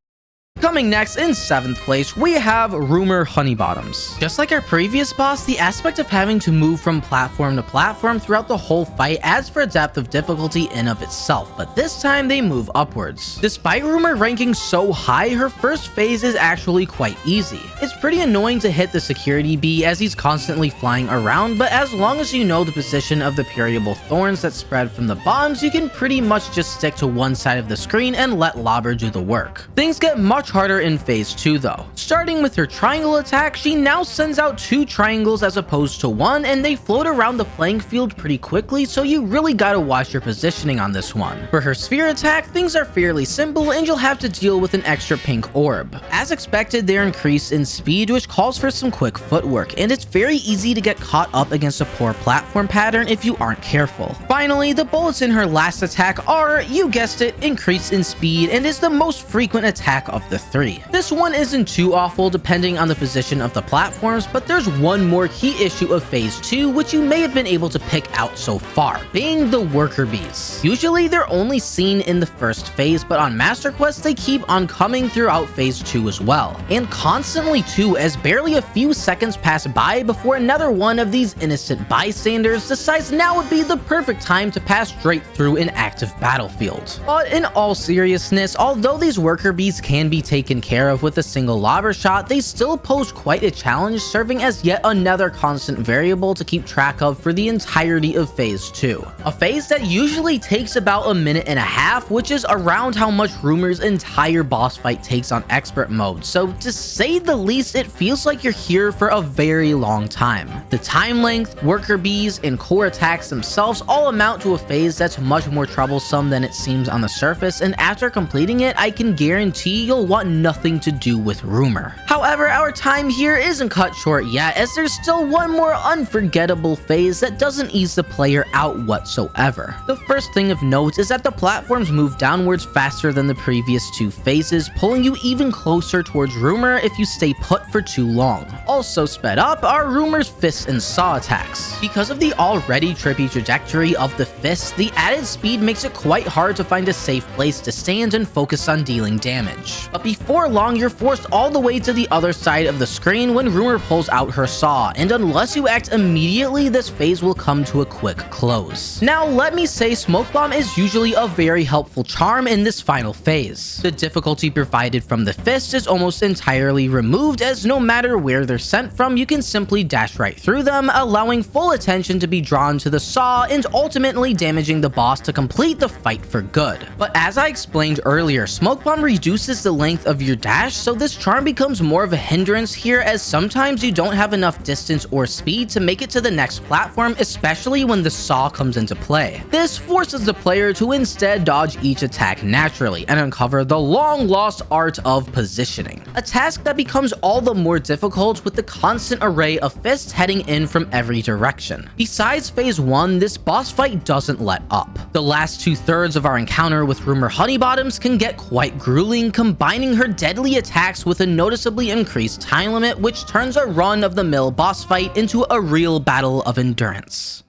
Coming next, in 7th place, we have Rumor Honeybottoms. Just like our previous boss, the aspect of having to move from platform to platform throughout the whole fight adds for a depth of difficulty in of itself, but this time they move upwards. Despite Rumor ranking so high, her first phase is actually quite easy. It's pretty annoying to hit the security bee as he's constantly flying around, but as long as you know the position of the permeable thorns that spread from the bombs, you can pretty much just stick to one side of the screen and let Lobber do the work. Things get much harder in phase 2 though. Starting with her triangle attack, she now sends out 2 triangles as opposed to 1, and they float around the playing field pretty quickly, so you really gotta watch your positioning on this one. For her sphere attack, things are fairly simple and you'll have to deal with an extra pink orb. As expected, they're increased in speed, which calls for some quick footwork, and it's very easy to get caught up against a poor platform pattern if you aren't careful. Finally, the bullets in her last attack are, you guessed it, increased in speed and is the most frequent attack of the 3. This one isn't too awful depending on the position of the platforms, but there's one more key issue of phase 2 which you may have been able to pick out so far, being the worker bees. Usually they're only seen in the first phase, but on Master Quest they keep on coming throughout phase 2 as well, and constantly too, as barely a few seconds pass by before another one of these innocent bystanders decides now would be the perfect time to pass straight through an active battlefield. But in all seriousness, although these worker bees can be taken care of with a single Lobber shot, they still pose quite a challenge, serving as yet another constant variable to keep track of for the entirety of phase 2. A phase that usually takes about a minute and a half, which is around how much Rumor's entire boss fight takes on expert mode, so to say the least, it feels like you're here for a very long time. The time length, worker bees, and core attacks themselves all amount to a phase that's much more troublesome than it seems on the surface, and after completing it, I can guarantee you'll want nothing to do with Rumor. However, our time here isn't cut short yet, as there's still one more unforgettable phase that doesn't ease the player out whatsoever. The first thing of note is that the platforms move downwards faster than the previous 2 phases, pulling you even closer towards Rumor if you stay put for too long. Also sped up are Rumor's fists and saw attacks. Because of the already trippy trajectory of the fists, the added speed makes it quite hard to find a safe place to stand and focus on dealing damage. But Before long, you're forced all the way to the other side of the screen when Rumor pulls out her saw, and unless you act immediately, this phase will come to a quick close. Now, let me say Smoke Bomb is usually a very helpful charm in this final phase. The difficulty provided from the fist is almost entirely removed, as no matter where they're sent from, you can simply dash right through them, allowing full attention to be drawn to the saw and ultimately damaging the boss to complete the fight for good. But as I explained earlier, Smoke Bomb reduces the length of your dash, so this charm becomes more of a hindrance here, as sometimes you don't have enough distance or speed to make it to the next platform, especially when the saw comes into play. This forces the player to instead dodge each attack naturally and uncover the long-lost art of positioning, a task that becomes all the more difficult with the constant array of fists heading in from every direction. Besides phase 1, this boss fight doesn't let up. The last 2/3 of our encounter with Rumor Honeybottoms can get quite grueling, combining her deadly attacks with a noticeably increased time limit, which turns a run-of-the-mill boss fight into a real battle of endurance.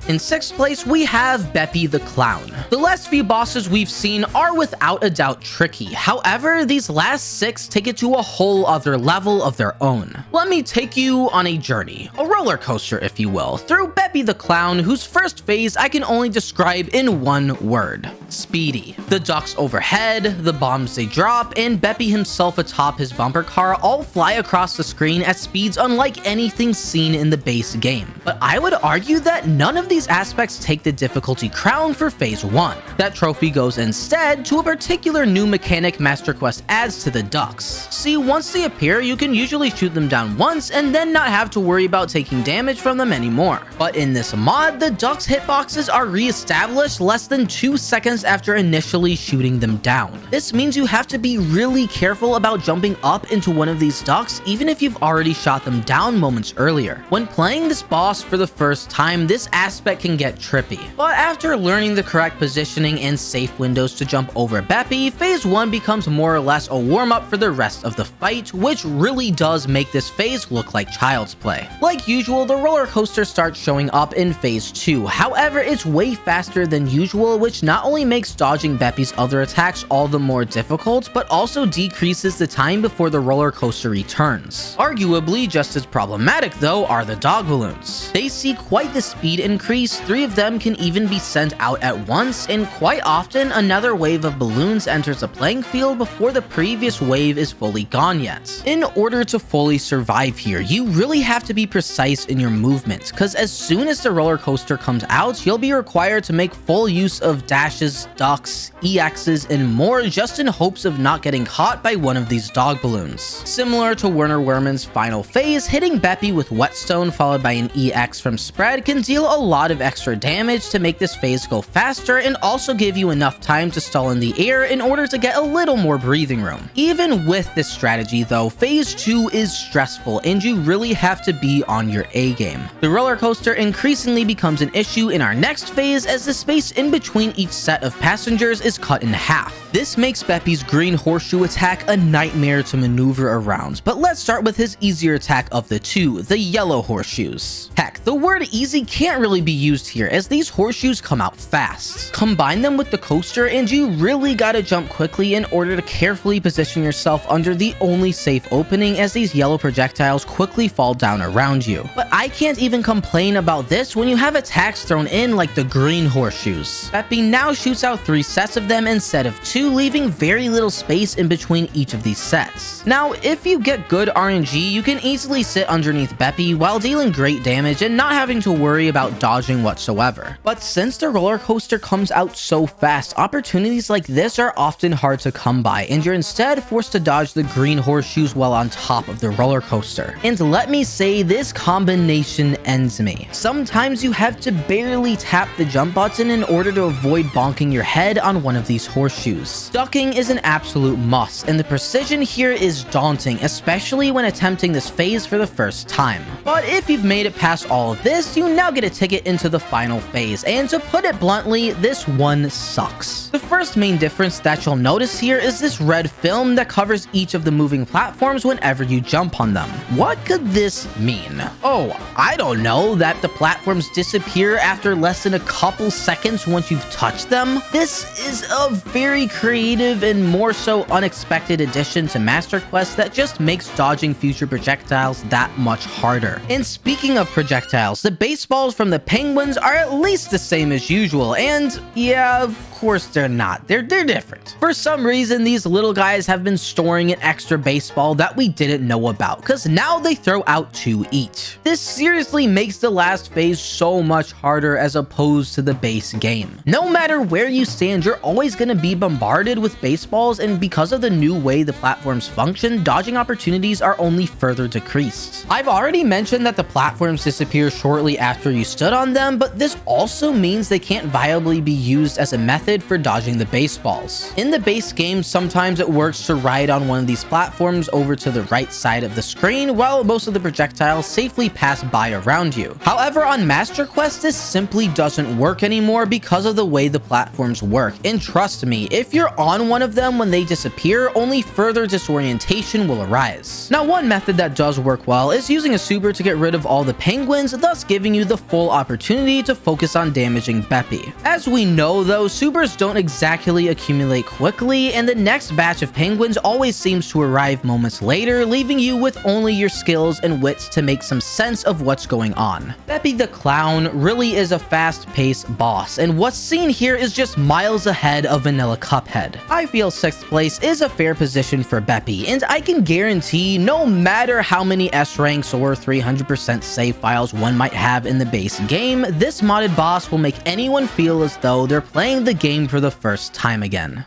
In 6th place, we have Beppy the Clown. The last few bosses we've seen are without a doubt tricky. However, these last 6 take it to a whole other level of their own. Let me take you on a journey, a roller coaster if you will, through Beppy the Clown, whose first phase I can only describe in one word: speedy. The ducks overhead, the bombs they drop, and Beppy himself atop his bumper car all fly across the screen at speeds unlike anything seen in the base game. But I would argue that none of these aspects take the difficulty crown for phase 1. That trophy goes instead to a particular new mechanic Master Quest adds to the ducks. See, once they appear, you can usually shoot them down once and then not have to worry about taking damage from them anymore. But in this mod, the ducks hitboxes are re-established less than 2 seconds after initially shooting them down. This means you have to be really careful about jumping up into one of these ducks even if you've already shot them down moments earlier. When playing this boss for the first time, this aspect can get trippy. But after learning the correct positioning and safe windows to jump over Beppy, phase 1 becomes more or less a warm-up for the rest of the fight, which really does make this phase look like child's play. Like usual, the roller coaster starts showing up in phase 2. However, it's way faster than usual, which not only makes dodging Beppy's other attacks all the more difficult, but also decreases the time before the roller coaster returns. Arguably just as problematic though are the dog balloons. They see quite the speed increase. 3 of them can even be sent out at once, and quite often another wave of balloons enters the playing field before the previous wave is fully gone yet. In order to fully survive here, you really have to be precise in your movements, because as soon as the roller coaster comes out, you'll be required to make full use of dashes, ducks, EXs, and more just in hopes of not getting caught by one of these dog balloons. Similar to Werner Werman's final phase, hitting Beppy with Whetstone followed by an EX from Spread can deal a lot of extra damage to make this phase go faster and also give you enough time to stall in the air in order to get a little more breathing room. Even with this strategy though, phase 2 is stressful and you really have to be on your A game. The roller coaster increasingly becomes an issue in our next phase as the space in between each set of passengers is cut in half. This makes Beppy's green horseshoe attack a nightmare to maneuver around, but let's start with his easier attack of the two, the yellow horseshoes. Heck, the word easy can't really be used here as these horseshoes come out fast. Combine them with the coaster and you really gotta jump quickly in order to carefully position yourself under the only safe opening as these yellow projectiles quickly fall down around you. But I can't even complain about this when you have attacks thrown in like the green horseshoes. Beppy now shoots out 3 sets of them instead of 2, leaving very little space in between each of these sets. Now, if you get good RNG, you can easily sit underneath Beppy while dealing great damage and not having to worry about dodging whatsoever. But since the roller coaster comes out so fast, opportunities like this are often hard to come by, and you're instead forced to dodge the green horseshoes while on top of the roller coaster. And let me say, this combination ends me. Sometimes you have to barely tap the jump button in order to avoid bonking your head on one of these horseshoes. Ducking is an absolute must, and the precision here is daunting, especially when attempting this phase for the first time. But if you've made it past all of this, you now get a ticket it into the final phase, and to put it bluntly, this one sucks. The first main difference that you'll notice here is this red film that covers each of the moving platforms whenever you jump on them. What could this mean? Oh, I don't know, that the platforms disappear after less than a couple seconds once you've touched them? This is a very creative and more so unexpected addition to Master Quest that just makes dodging future projectiles that much harder. And speaking of projectiles, the baseballs from the penguins are at least the same as usual, and yeah, of course they're not. They're different. For some reason, these little guys have been storing an extra baseball that we didn't know about, because now they throw out 2 each. This seriously makes the last phase so much harder as opposed to the base game. No matter where you stand, you're always going to be bombarded with baseballs, and because of the new way the platforms function, dodging opportunities are only further decreased. I've already mentioned that the platforms disappear shortly after you stood on them, but this also means they can't viably be used as a method for dodging the baseballs. In the base game, sometimes it works to ride on one of these platforms over to the right side of the screen, while most of the projectiles safely pass by around you. However, on Master Quest, this simply doesn't work anymore because of the way the platforms work, and trust me, if you're on one of them when they disappear, only further disorientation will arise. Now, one method that does work well is using a super to get rid of all the penguins, thus giving you the full opportunity to focus on damaging Beppy. As we know though, supers don't exactly accumulate quickly, and the next batch of penguins always seems to arrive moments later, leaving you with only your skills and wits to make some sense of what's going on. Beppy the Clown really is a fast-paced boss, and what's seen here is just miles ahead of vanilla Cuphead. I feel 6th place is a fair position for Beppy, and I can guarantee no matter how many S ranks or 300% save files one might have in the base game, this modded boss will make anyone feel as though they're playing the game for the first time again.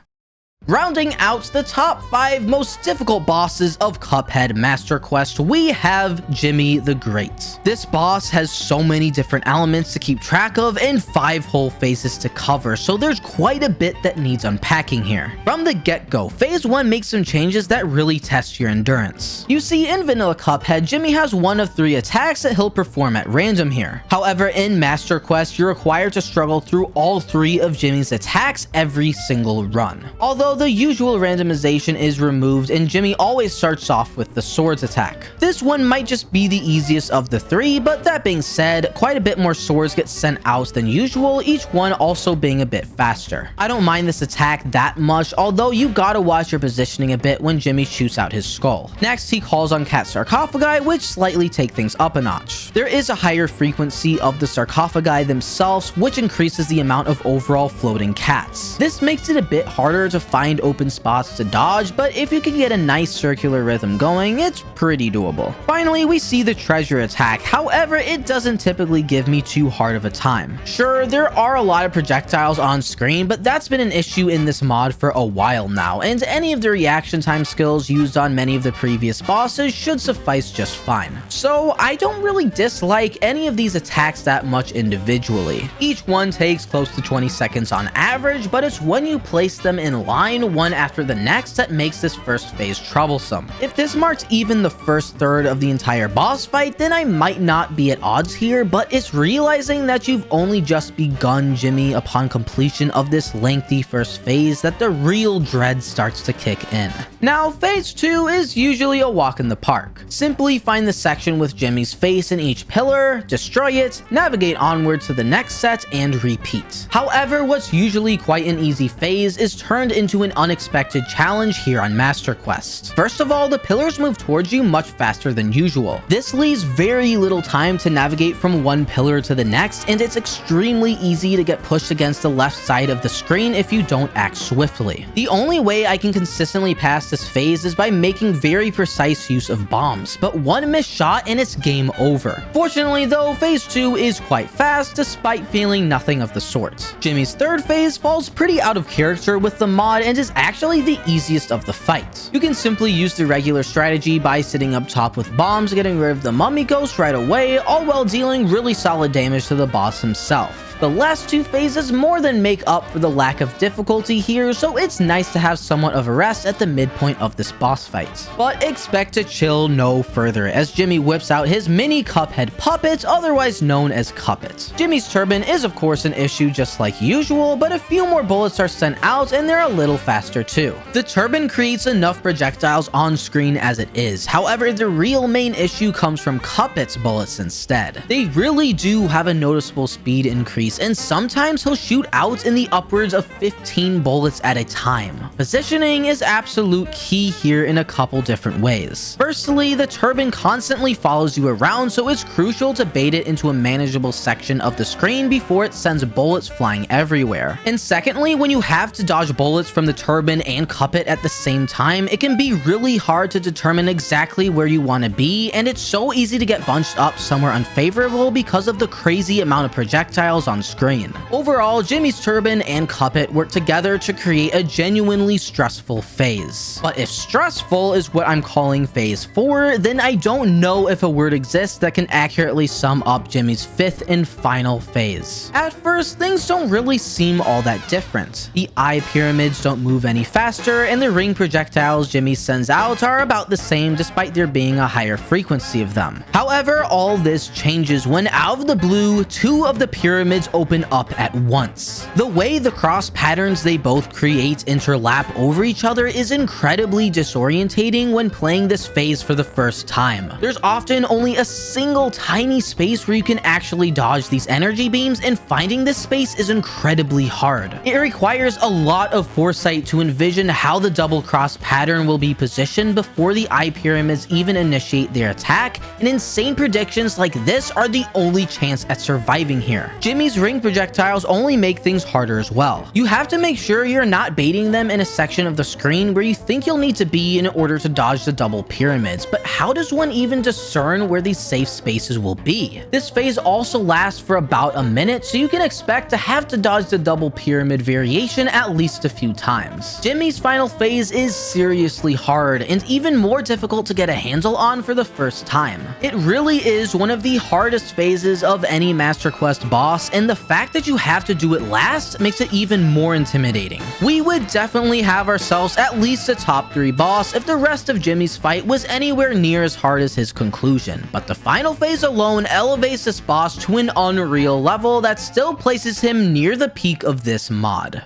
Rounding out the top 5 most difficult bosses of Cuphead Master Quest, we have Jimmy the Great. This boss has so many different elements to keep track of and 5 whole phases to cover, so there's quite a bit that needs unpacking here. From the get-go, phase 1 makes some changes that really test your endurance. You see, in vanilla Cuphead, Jimmy has one of 3 attacks that he'll perform at random here. However, in Master Quest, you're required to struggle through all 3 of Jimmy's attacks every single run. Although the usual randomization is removed and Jimmy always starts off with the swords attack. This one might just be the easiest of the 3, but that being said, quite a bit more swords get sent out than usual, each one also being a bit faster. I don't mind this attack that much, although you gotta watch your positioning a bit when Jimmy shoots out his skull. Next, he calls on cat sarcophagi, which slightly take things up a notch. There is a higher frequency of the sarcophagi themselves, which increases the amount of overall floating cats. This makes it a bit harder to find open spots to dodge, but if you can get a nice circular rhythm going, it's pretty doable. Finally, we see the treasure attack. However, it doesn't typically give me too hard of a time. Sure, there are a lot of projectiles on screen, but that's been an issue in this mod for a while now, and any of the reaction time skills used on many of the previous bosses should suffice just fine. So I don't really dislike any of these attacks that much individually. Each one takes close to 20 seconds on average, but it's when you place them in line one after the next that makes this first phase troublesome. If this marks even the first third of the entire boss fight, then I might not be at odds here, but it's realizing that you've only just begun Jimmy upon completion of this lengthy first phase that the real dread starts to kick in. Now, phase 2 is usually a walk in the park. Simply find the section with Jimmy's face in each pillar, destroy it, navigate onward to the next set, and repeat. However, what's usually quite an easy phase is turned into an unexpected challenge here on Master Quest. First of all, the pillars move towards you much faster than usual. This leaves very little time to navigate from one pillar to the next, and it's extremely easy to get pushed against the left side of the screen if you don't act swiftly. The only way I can consistently pass this phase is by making very precise use of bombs, but one missed shot and it's game over. Fortunately though, phase 2 is quite fast despite feeling nothing of the sort. Jimmy's third phase falls pretty out of character with the mod and is actually the easiest of the fight. You can simply use the regular strategy by sitting up top with bombs, getting rid of the mummy ghost right away, all while dealing really solid damage to the boss himself. The last two phases more than make up for the lack of difficulty here, so it's nice to have somewhat of a rest at the midpoint of this boss fight. But expect to chill no further, as Jimmy whips out his mini Cuphead puppet, otherwise known as Cuphead. Jimmy's turban is of course an issue just like usual, but a few more bullets are sent out and they're a little faster too. The turban creates enough projectiles on screen as it is, however the real main issue comes from Cuphead's bullets instead. They really do have a noticeable speed increase, and sometimes he'll shoot out in the upwards of 15 bullets at a time. Positioning is absolute key here in a couple different ways. Firstly, the turban constantly follows you around, so it's crucial to bait it into a manageable section of the screen before it sends bullets flying everywhere. And secondly, when you have to dodge bullets from the turban and Cuphead at the same time, it can be really hard to determine exactly where you want to be, and it's so easy to get bunched up somewhere unfavorable because of the crazy amount of projectiles on screen. Overall, Jimmy's turban and Cuphead work together to create a genuinely stressful phase. But if stressful is what I'm calling phase 4, then I don't know if a word exists that can accurately sum up Jimmy's 5th and final phase. At first, things don't really seem all that different. The eye pyramids don't move any faster, and the ring projectiles Jimmy sends out are about the same despite there being a higher frequency of them. However, all this changes when out of the blue, 2 of the pyramids open up at once. The way the cross patterns they both create interlap over each other is incredibly disorientating when playing this phase for the first time. There's often only a single tiny space where you can actually dodge these energy beams, and finding this space is incredibly hard. It requires a lot of foresight to envision how the double cross pattern will be positioned before the eye pyramids even initiate their attack, and insane predictions like this are the only chance at surviving here. Jimmy's ring projectiles only make things harder as well. You have to make sure you're not baiting them in a section of the screen where you think you'll need to be in order to dodge the double pyramids, but how does one even discern where these safe spaces will be? This phase also lasts for about a minute, so you can expect to have to dodge the double pyramid variation at least a few times. Jimmy's final phase is seriously hard and even more difficult to get a handle on for the first time. It really is one of the hardest phases of any Master Quest boss, and the fact that you have to do it last makes it even more intimidating. We would definitely have ourselves at least a top 3 boss if the rest of Jimmy's fight was anywhere near as hard as his conclusion, but the final phase alone elevates this boss to an unreal level that still places him near the peak of this mod.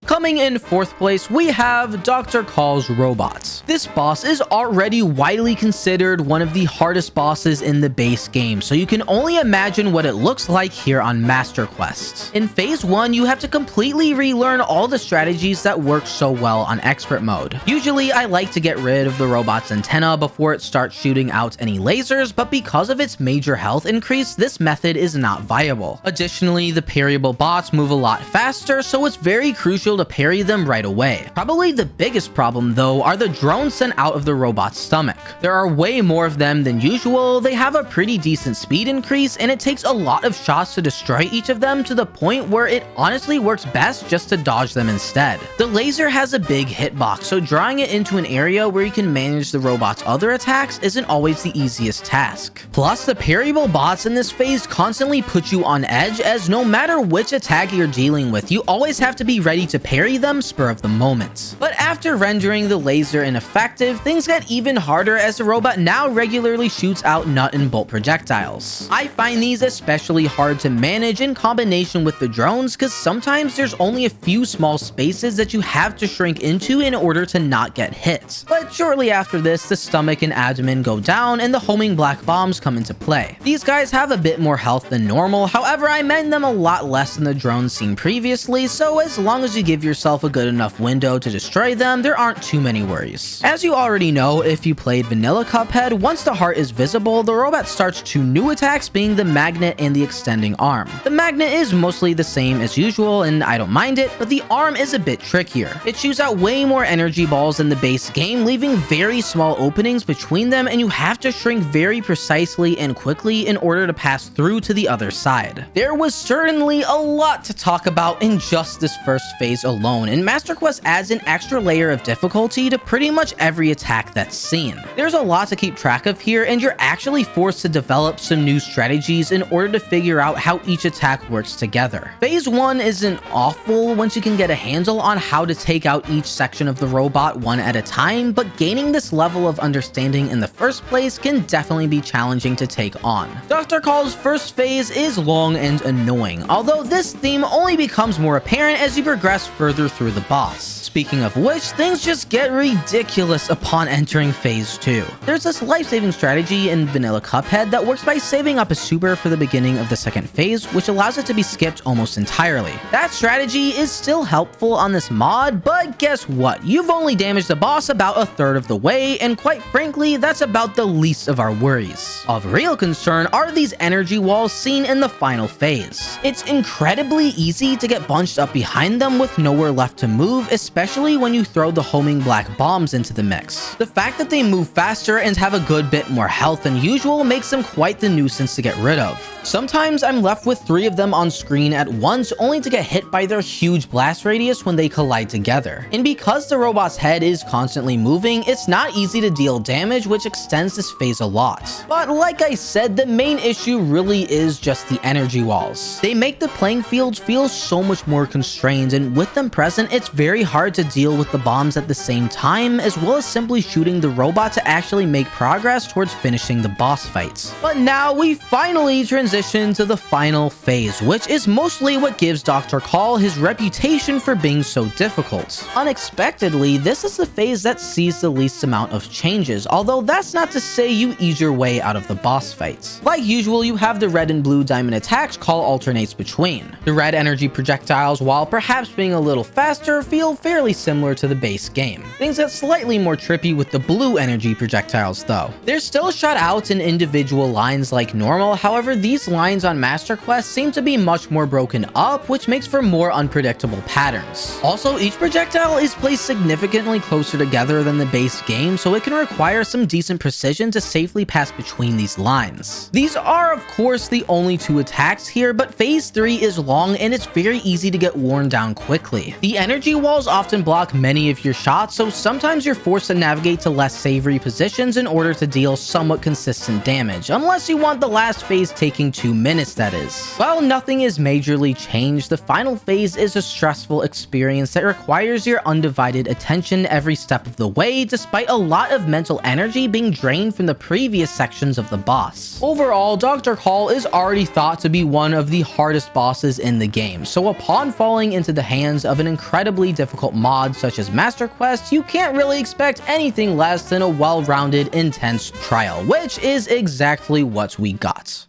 Coming in 4th place, we have Dr. Call's Robots. This boss is already widely considered one of the hardest bosses in the base game, so you can only imagine what it looks like here on Master Quest. In phase 1, you have to completely relearn all the strategies that work so well on expert mode. Usually, I like to get rid of the robot's antenna before it starts shooting out any lasers, but because of its major health increase, this method is not viable. Additionally, the parryable bots move a lot faster, so it's very crucial to parry them right away. Probably the biggest problem though are the drones sent out of the robot's stomach. There are way more of them than usual, they have a pretty decent speed increase, and it takes a lot of shots to destroy each of them to the point where it honestly works best just to dodge them instead. The laser has a big hitbox, so drawing it into an area where you can manage the robot's other attacks isn't always the easiest task. Plus, the parryable bots in this phase constantly put you on edge, as no matter which attack you're dealing with, you always have to be ready to parry them spur of the moment. But after rendering the laser ineffective, things get even harder as the robot now regularly shoots out nut and bolt projectiles. I find these especially hard to manage in combination with the drones, because sometimes there's only a few small spaces that you have to shrink into in order to not get hit. But shortly after this, the stomach and abdomen go down and the homing black bombs come into play. These guys have a bit more health than normal, however I mend them a lot less than the drones seen previously, so as long as you give yourself a good enough window to destroy them, there aren't too many worries. As you already know if you played vanilla Cuphead, once the heart is visible, the robot starts 2 new attacks, being the magnet and the extending arm. The magnet is mostly the same as usual and I don't mind it, but the arm is a bit trickier. It shoots out way more energy balls than the base game, leaving very small openings between them, and you have to shrink very precisely and quickly in order to pass through to the other side. There was certainly a lot to talk about in just this first phase alone, and Master Quest adds an extra layer of difficulty to pretty much every attack that's seen. There's a lot to keep track of here, and you're actually forced to develop some new strategies in order to figure out how each attack works together. Phase 1 isn't awful once you can get a handle on how to take out each section of the robot one at a time, but gaining this level of understanding in the first place can definitely be challenging to take on. Dr. Call's first phase is long and annoying, although this theme only becomes more apparent as you progress further through the boss. Speaking of which, things just get ridiculous upon entering phase 2. There's this life-saving strategy in vanilla Cuphead that works by saving up a super for the beginning of the second phase, which allows it to be skipped almost entirely. That strategy is still helpful on this mod, but guess what? You've only damaged the boss about a third of the way, and quite frankly, that's about the least of our worries. Of real concern are these energy walls seen in the final phase. It's incredibly easy to get bunched up behind them with nowhere left to move, especially when you throw the homing black bombs into the mix. The fact that they move faster and have a good bit more health than usual makes them quite the nuisance to get rid of. Sometimes I'm left with 3 of them on screen at once, only to get hit by their huge blast radius when they collide together. And because the robot's head is constantly moving, it's not easy to deal damage, which extends this phase a lot. But like I said, the main issue really is just the energy walls. They make the playing field feel so much more constrained, and with them present, it's very hard to deal with the bombs at the same time, as well as simply shooting the robot to actually make progress towards finishing the boss fights. But now we finally transition to the final phase, which is mostly what gives Dr. Call his reputation for being so difficult. Unexpectedly, this is the phase that sees the least amount of changes, although that's not to say you ease your way out of the boss fights. Like usual, you have the red and blue diamond attacks Call alternates between. The red energy projectiles, while perhaps being a little faster, feel fairly similar to the base game. Things get slightly more trippy with the blue energy projectiles though. They're still shot out in individual lines like normal, however these lines on Master Quest seem to be much more broken up, which makes for more unpredictable patterns. Also, each projectile is placed significantly closer together than the base game, so it can require some decent precision to safely pass between these lines. These are, of course, the only 2 attacks here, but phase 3 is long and it's very easy to get worn down quickly. The energy walls often block many of your shots, so sometimes you're forced to navigate to less savory positions in order to deal somewhat consistent damage, unless you want the last phase taking 2 minutes, that is. While nothing is majorly changed, the final phase is a stressful experience that requires your undivided attention every step of the way, despite a lot of mental energy being drained from the previous sections of the boss. Overall, Dr. Call is already thought to be one of the hardest bosses in the game, so upon falling into the hands of an incredibly difficult mod such as Master Quest, you can't really expect anything less than a well-rounded, intense trial, which is exactly what we got.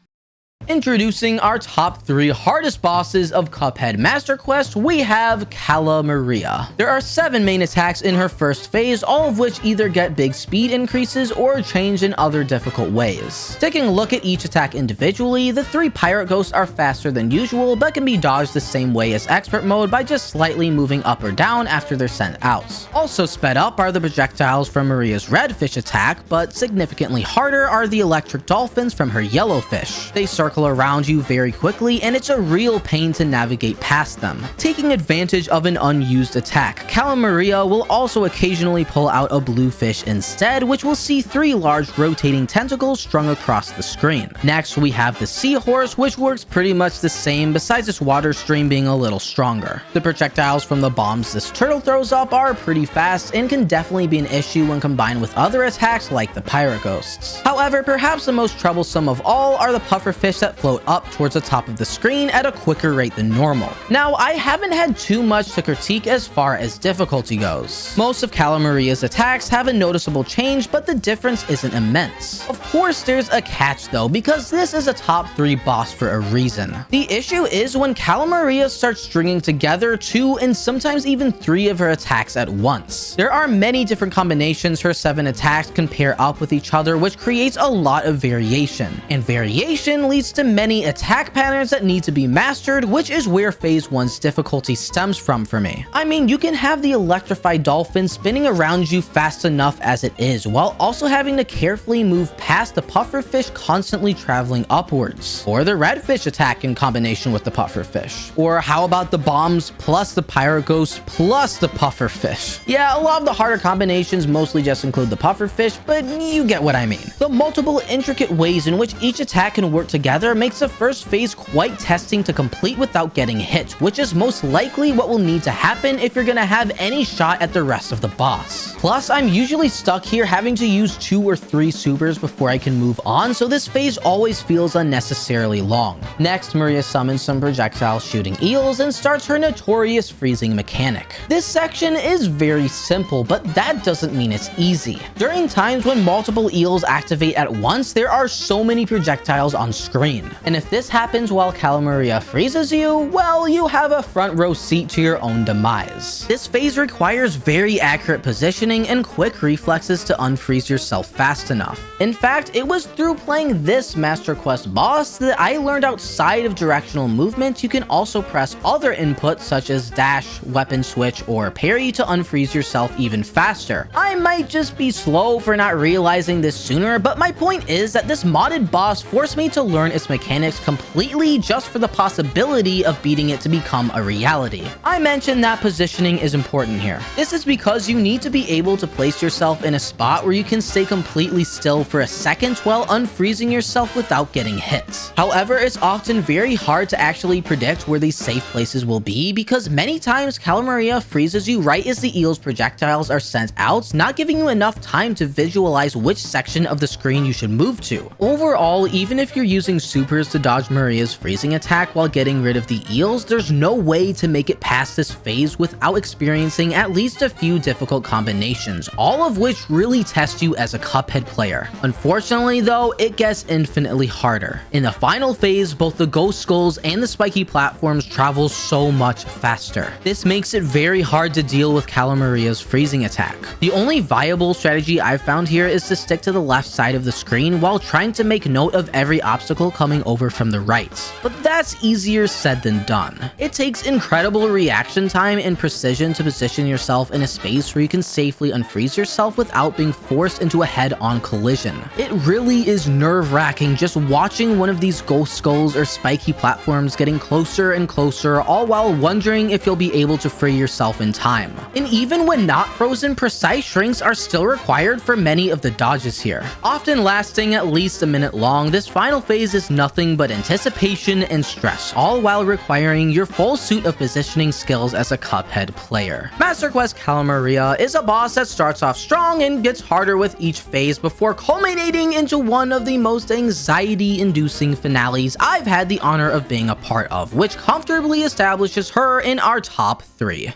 Introducing our top 3 hardest bosses of Cuphead Master Quest, we have Cala Maria. There are 7 main attacks in her first phase, all of which either get big speed increases or change in other difficult ways. Taking a look at each attack individually, the 3 pirate ghosts are faster than usual, but can be dodged the same way as expert mode by just slightly moving up or down after they're sent out. Also sped up are the projectiles from Maria's red fish attack, but significantly harder are the electric dolphins from her yellow fish. They circle around you very quickly, and it's a real pain to navigate past them. Taking advantage of an unused attack, Cala Maria will also occasionally pull out a blue fish instead, which will see 3 large rotating tentacles strung across the screen. Next, we have the seahorse, which works pretty much the same, besides its water stream being a little stronger. The projectiles from the bombs this turtle throws up are pretty fast and can definitely be an issue when combined with other attacks like the pirate ghosts. However, perhaps the most troublesome of all are the puffer fish that float up towards the top of the screen at a quicker rate than normal. Now, I haven't had too much to critique as far as difficulty goes. Most of Cala Maria's attacks have a noticeable change, but the difference isn't immense. Of course, there's a catch though, because this is a top 3 boss for a reason. The issue is when Cala Maria starts stringing together 2 and sometimes even 3 of her attacks at once. There are many different combinations her 7 attacks can pair up with each other, which creates a lot of variation. And variation leads midst of many attack patterns that need to be mastered, which is where phase 1's difficulty stems from for me. I mean, you can have the electrified dolphin spinning around you fast enough as it is, while also having to carefully move past the pufferfish constantly traveling upwards, or the redfish attack in combination with the pufferfish, or how about the bombs plus the pyroghost plus the pufferfish? Yeah, a lot of the harder combinations mostly just include the pufferfish, but you get what I mean. The multiple intricate ways in which each attack can work together makes the first phase quite testing to complete without getting hit, which is most likely what will need to happen if you're gonna have any shot at the rest of the boss. Plus, I'm usually stuck here having to use 2 or 3 supers before I can move on, so this phase always feels unnecessarily long. Next, Maria summons some projectile shooting eels and starts her notorious freezing mechanic. This section is very simple, but that doesn't mean it's easy. During times when multiple eels activate at once, there are so many projectiles on screen. And if this happens while Calamaria freezes you, well, you have a front row seat to your own demise. This phase requires very accurate positioning and quick reflexes to unfreeze yourself fast enough. In fact, it was through playing this Master Quest boss that I learned outside of directional movement, you can also press other inputs such as dash, weapon switch, or parry to unfreeze yourself even faster. I might just be slow for not realizing this sooner, but my point is that this modded boss forced me to learn its mechanics completely just for the possibility of beating it to become a reality. I mentioned that positioning is important here. This is because you need to be able to place yourself in a spot where you can stay completely still for a second while unfreezing yourself without getting hit. However, it's often very hard to actually predict where these safe places will be because many times Calamaria freezes you right as the eel's projectiles are sent out, not giving you enough time to visualize which section of the screen you should move to. Overall, even if you're using supers to dodge Maria's freezing attack while getting rid of the eels, there's no way to make it past this phase without experiencing at least a few difficult combinations, all of which really test you as a Cuphead player. Unfortunately though, it gets infinitely harder. In the final phase, both the ghost skulls and the spiky platforms travel so much faster. This makes it very hard to deal with Calamaria's freezing attack. The only viable strategy I've found here is to stick to the left side of the screen while trying to make note of every obstacle coming over from the right. But that's easier said than done. It takes incredible reaction time and precision to position yourself in a space where you can safely unfreeze yourself without being forced into a head-on collision. It really is nerve-wracking just watching one of these ghost skulls or spiky platforms getting closer and closer, all while wondering if you'll be able to free yourself in time. And even when not frozen, precise shrinks are still required for many of the dodges here. Often lasting at least a minute long, this final phase is nothing but anticipation and stress, all while requiring your full suit of positioning skills as a Cuphead player. Master Quest Calamaria is a boss that starts off strong and gets harder with each phase before culminating into one of the most anxiety-inducing finales I've had the honor of being a part of, which comfortably establishes her in our top 3.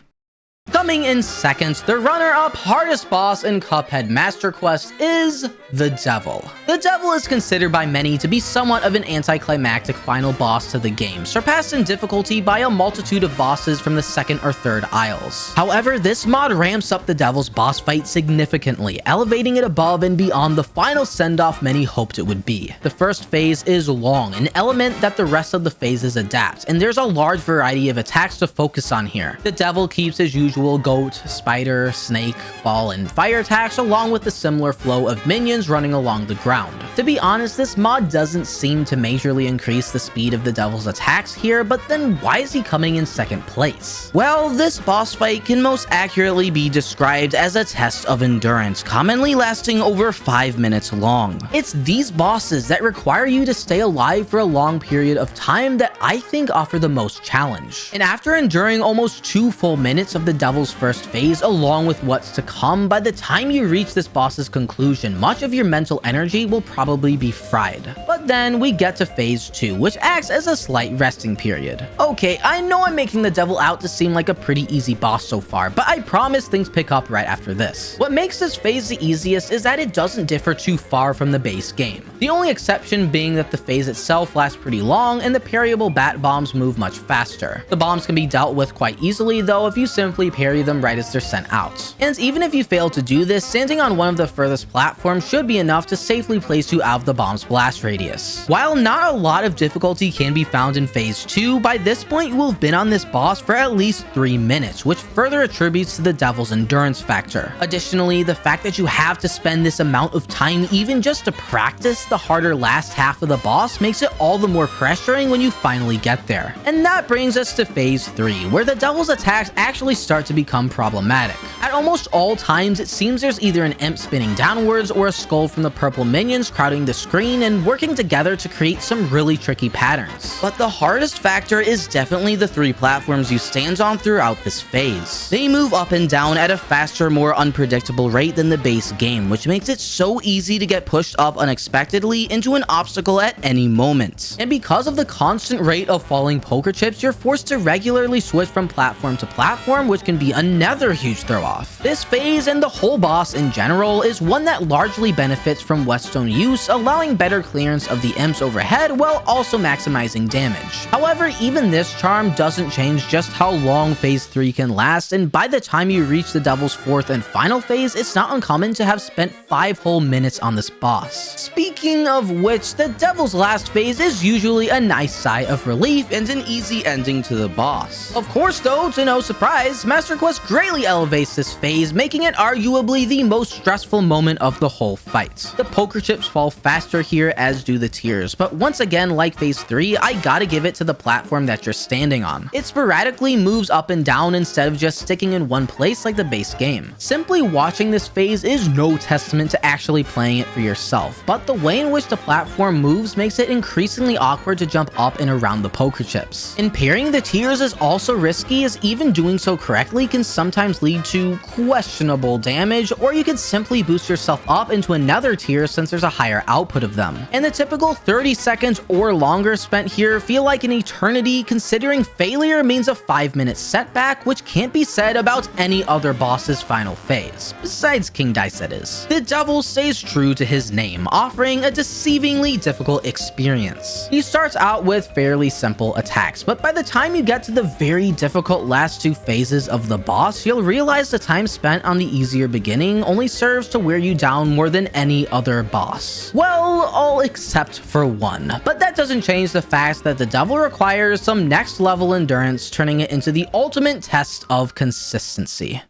Coming in second, the runner-up hardest boss in Cuphead Master Quest is the Devil. The Devil is considered by many to be somewhat of an anticlimactic final boss to the game, surpassed in difficulty by a multitude of bosses from the second or third isles. However, this mod ramps up the Devil's boss fight significantly, elevating it above and beyond the final send-off many hoped it would be. The first phase is long, an element that the rest of the phases adapt, and there's a large variety of attacks to focus on here. The Devil keeps his usual goat, spider, snake, ball, and fire attacks, along with a similar flow of minions running along the ground. To be honest, this mod doesn't seem to majorly increase the speed of the Devil's attacks here, but then why is he coming in second place? Well, this boss fight can most accurately be described as a test of endurance, commonly lasting over 5 minutes long. It's these bosses that require you to stay alive for a long period of time that I think offer the most challenge. And after enduring almost 2 full minutes of the Devil's first phase, along with what's to come, by the time you reach this boss's conclusion, much of your mental energy will probably be fried. But then we get to phase 2, which acts as a slight resting period. Okay, I know I'm making the Devil out to seem like a pretty easy boss so far, but I promise things pick up right after this. What makes this phase the easiest is that it doesn't differ too far from the base game. The only exception being that the phase itself lasts pretty long and the parryable bat bombs move much faster. The bombs can be dealt with quite easily though if you simply parry them right as they're sent out. And even if you fail to do this, standing on one of the furthest platforms should be enough to safely place you out of the bomb's blast radius. serious. While not a lot of difficulty can be found in Phase 2, by this point you will have been on this boss for at least 3 minutes, which further attributes to the devil's endurance factor. Additionally, the fact that you have to spend this amount of time even just to practice the harder last half of the boss makes it all the more pressuring when you finally get there. And that brings us to Phase 3, where the devil's attacks actually start to become problematic. At almost all times, it seems there's either an imp spinning downwards or a skull from the purple minions crowding the screen and working together to create some really tricky patterns. But the hardest factor is definitely the 3 platforms you stand on throughout this phase. They move up and down at a faster, more unpredictable rate than the base game, which makes it so easy to get pushed up unexpectedly into an obstacle at any moment. And because of the constant rate of falling poker chips, you're forced to regularly switch from platform to platform, which can be another huge throw-off. This phase and the whole boss in general is one that largely benefits from whetstone use, allowing better clearance of the imps overhead while also maximizing damage. However, even this charm doesn't change just how long Phase 3 can last, and by the time you reach the devil's 4th and final phase, it's not uncommon to have spent 5 whole minutes on this boss. Speaking of which, the devil's last phase is usually a nice sigh of relief and an easy ending to the boss. Of course though, to no surprise, Master Quest greatly elevates this phase, making it arguably the most stressful moment of the whole fight. The poker chips fall faster here, as do the tears, but once again, like Phase 3, I gotta give it to the platform that you're standing on. It sporadically moves up and down instead of just sticking in one place like the base game. Simply watching this phase is no testament to actually playing it for yourself, but the way in which the platform moves makes it increasingly awkward to jump up and around the poker chips. And parrying the tears is also risky, as even doing so correctly can sometimes lead to questionable damage, or you can simply boost yourself up into another tier since there's a higher output of them. And the typical 30 seconds or longer spent here feel like an eternity, considering failure means a 5-minute setback, which can't be said about any other boss's final phase, besides King Dice that is. The devil stays true to his name, offering a deceivingly difficult experience. He starts out with fairly simple attacks, but by the time you get to the very difficult last 2 phases of the boss, you'll realize the time spent on the easier beginning only serves to wear you down more than any other boss. Well, all except for one. But that doesn't change the fact that the devil requires some next level endurance, turning it into the ultimate test of consistency.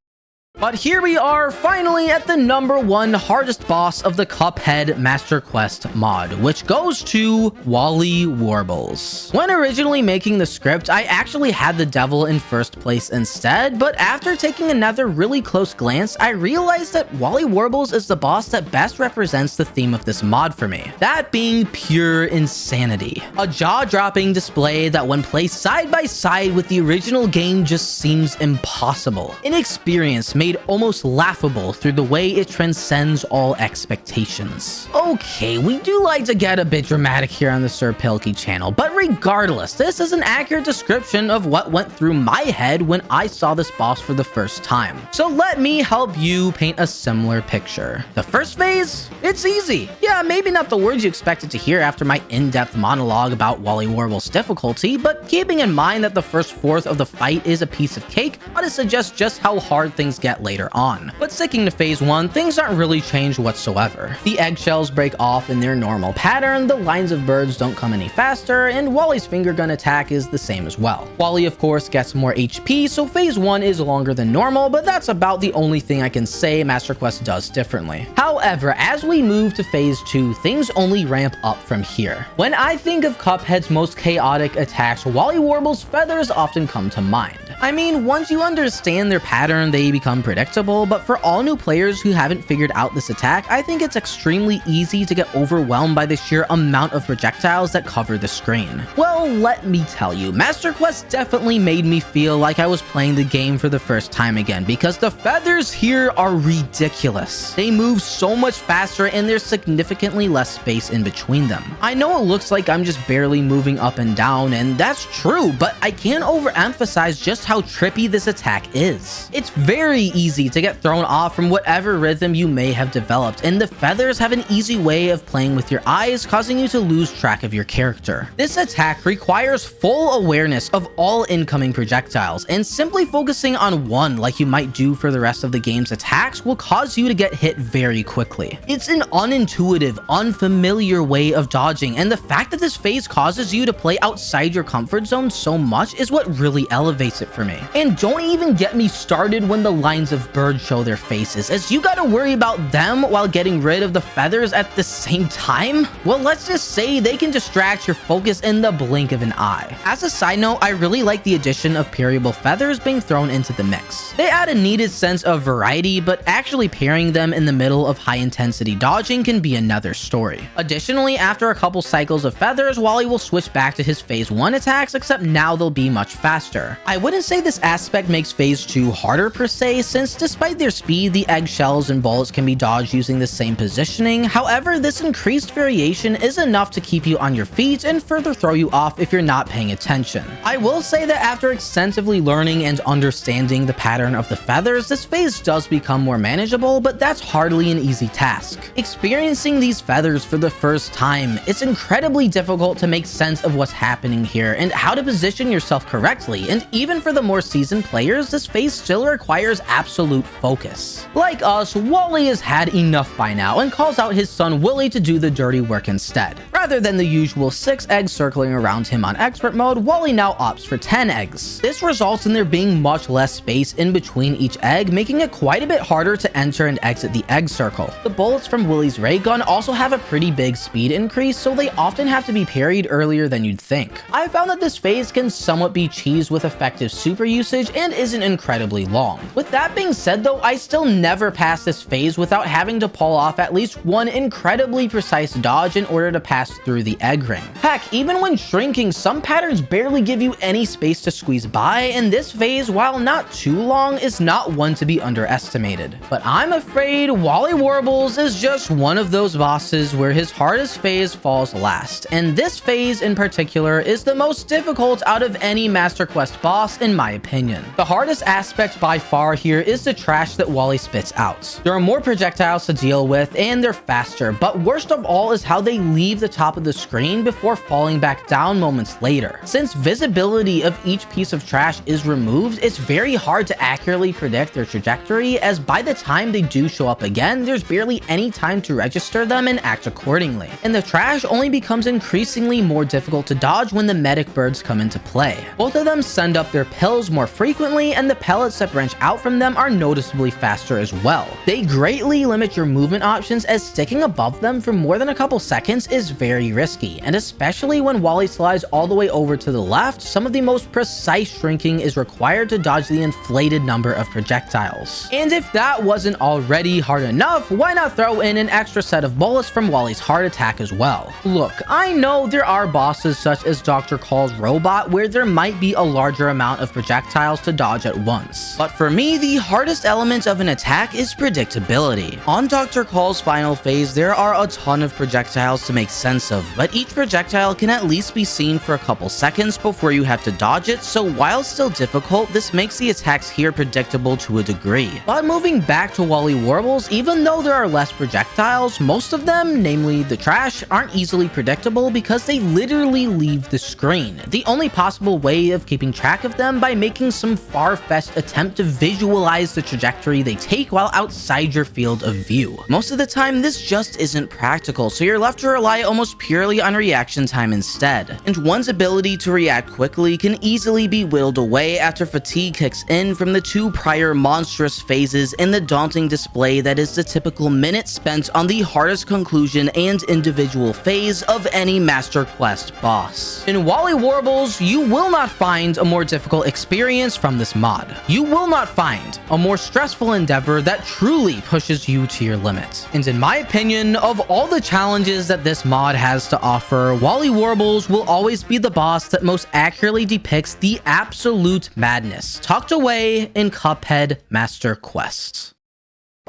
But here we are, finally at the #1 hardest boss of the Cuphead Master Quest mod, which goes to Wally Warbles. When originally making the script, I actually had the devil in first place instead, but after taking another really close glance, I realized that Wally Warbles is the boss that best represents the theme of this mod for me. That being pure insanity. A jaw-dropping display that when placed side by side with the original game just seems impossible. An experience made almost laughable through the way it transcends all expectations. Okay, we do like to get a bit dramatic here on the SirPilky channel, but regardless, this is an accurate description of what went through my head when I saw this boss for the first time. So let me help you paint a similar picture. The first phase? It's easy. Yeah, maybe not the words you expected to hear after my in-depth monologue about Wally Warbles' difficulty, but keeping in mind that the first fourth of the fight is a piece of cake, I ought to suggest just how hard things get later on. But sticking to Phase 1, things aren't really changed whatsoever. The eggshells break off in their normal pattern, the lines of birds don't come any faster, and Wally's finger gun attack is the same as well. Wally, of course, gets more HP, so Phase 1 is longer than normal, but that's about the only thing I can say Master Quest does differently. However, as we move to Phase 2, things only ramp up from here. When I think of Cuphead's most chaotic attacks, Wally Warbles' feathers often come to mind. I mean, once you understand their pattern, they become predictable, but for all new players who haven't figured out this attack, I think it's extremely easy to get overwhelmed by the sheer amount of projectiles that cover the screen. Well, let me tell you, Master Quest definitely made me feel like I was playing the game for the first time again, because the feathers here are ridiculous. They move so much faster and there's significantly less space in between them. I know it looks like I'm just barely moving up and down, and that's true, but I can't overemphasize just how trippy this attack is. It's very easy to get thrown off from whatever rhythm you may have developed, and the feathers have an easy way of playing with your eyes, causing you to lose track of your character. This attack requires full awareness of all incoming projectiles, and simply focusing on one like you might do for the rest of the game's attacks will cause you to get hit very quickly. It's an unintuitive, unfamiliar way of dodging, and the fact that this phase causes you to play outside your comfort zone so much is what really elevates it for me. And don't even get me started when the lines of birds show their faces, as you gotta worry about them while getting rid of the feathers at the same time? Well, let's just say they can distract your focus in the blink of an eye. As a side note, I really like the addition of parryable feathers being thrown into the mix. They add a needed sense of variety, but actually pairing them in the middle of high intensity dodging can be another story. Additionally, after a couple cycles of feathers, Wally will switch back to his phase 1 attacks, except now they'll be much faster. I wouldn't say this aspect makes phase 2 harder per se, since despite their speed, the eggshells and bullets can be dodged using the same positioning. However, this increased variation is enough to keep you on your feet and further throw you off if you're not paying attention. I will say that after extensively learning and understanding the pattern of the feathers, this phase does become more manageable, but that's hardly an easy task. Experiencing these feathers for the first time, it's incredibly difficult to make sense of what's happening here and how to position yourself correctly, and even for the more seasoned players, this phase still requires absolute focus. Like us, Wally has had enough by now and calls out his son Willy to do the dirty work instead. Rather than the usual 6 eggs circling around him on expert mode, Wally now opts for 10 eggs. This results in there being much less space in between each egg, making it quite a bit harder to enter and exit the egg circle. The bullets from Willy's ray gun also have a pretty big speed increase, so they often have to be parried earlier than you'd think. I found that this phase can somewhat be cheesed with effective super usage and isn't incredibly long. With that being said though, I still never pass this phase without having to pull off at least one incredibly precise dodge in order to pass through the egg ring. Heck, even when shrinking, some patterns barely give you any space to squeeze by, and this phase, while not too long, is not one to be underestimated. But I'm afraid Wally Warbles is just one of those bosses where his hardest phase falls last, and this phase in particular is the most difficult out of any Master Quest boss in my opinion. The hardest aspect by far here is the trash that Wally spits out. There are more projectiles to deal with, and they're faster, but worst of all is how they leave the top of the screen before falling back down moments later. Since visibility of each piece of trash is removed, it's very hard to accurately predict their trajectory, as by the time they do show up again, there's barely any time to register them and act accordingly. And the trash only becomes increasingly more difficult to dodge when the medic birds come into play. Both of them send up their pills more frequently, and the pellets that branch out from them are noticeably faster as well. They greatly limit your movement options, as sticking above them for more than a couple seconds is very risky, and especially when Wally slides all the way over to the left, some of the most precise shrinking is required to dodge the inflated number of projectiles. And if that wasn't already hard enough, why not throw in an extra set of bullets from Wally's heart attack as well? Look, I know there are bosses such as Dr. Call's robot where there might be a larger amount of projectiles to dodge at once, but for me, the hardest element of an attack is predictability. On Dr. Call's final phase, there are a ton of projectiles to make sense of, but each projectile can at least be seen for a couple seconds before you have to dodge it, so while still difficult, this makes the attacks here predictable to a degree. But moving back to Wally Warbles, even though there are less projectiles, most of them, namely the trash, aren't easily predictable because they literally leave the screen. The only possible way of keeping track of them by making some far-fetched attempt to visualize the trajectory they take while outside your field of view. Most of the time, this just isn't practical, so you're left to rely almost purely on reaction time instead. And one's ability to react quickly can easily be whittled away after fatigue kicks in from the 2 prior monstrous phases in the daunting display that is the typical minute spent on the hardest conclusion and individual phase of any Master Quest boss. In Wally Warbles, you will not find a more difficult experience from this mod. You will not find a more stressful endeavor that truly pushes you to your limit. And in my opinion, of all the challenges that this mod has to offer, Wally Warbles will always be the boss that most accurately depicts the absolute madness tucked away in Cuphead Master Quest.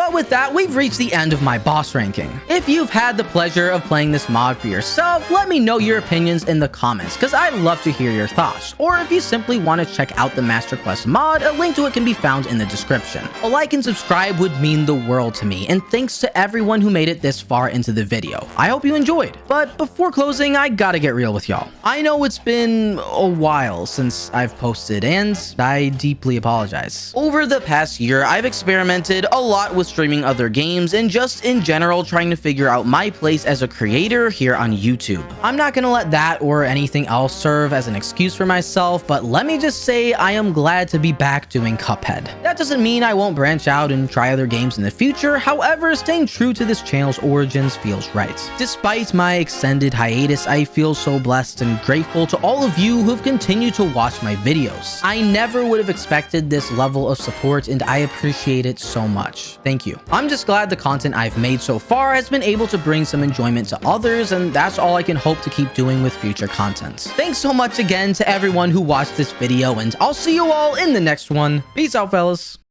But with that, we've reached the end of my boss ranking. If you've had the pleasure of playing this mod for yourself, let me know your opinions in the comments, because I'd love to hear your thoughts. Or if you simply want to check out the Master Quest mod, a link to it can be found in the description. A like and subscribe would mean the world to me, and thanks to everyone who made it this far into the video. I hope you enjoyed. But before closing, I gotta get real with y'all. I know it's been a while since I've posted, and I deeply apologize. Over the past year, I've experimented a lot with streaming other games and just in general trying to figure out my place as a creator here on YouTube. I'm not gonna let that or anything else serve as an excuse for myself, but let me just say I am glad to be back doing Cuphead. That doesn't mean I won't branch out and try other games in the future, however, staying true to this channel's origins feels right. Despite my extended hiatus, I feel so blessed and grateful to all of you who've continued to watch my videos. I never would have expected this level of support, and I appreciate it so much. Thank you. I'm just glad the content I've made so far has been able to bring some enjoyment to others, and that's all I can hope to keep doing with future content. Thanks so much again to everyone who watched this video, and I'll see you all in the next one. Peace out, fellas.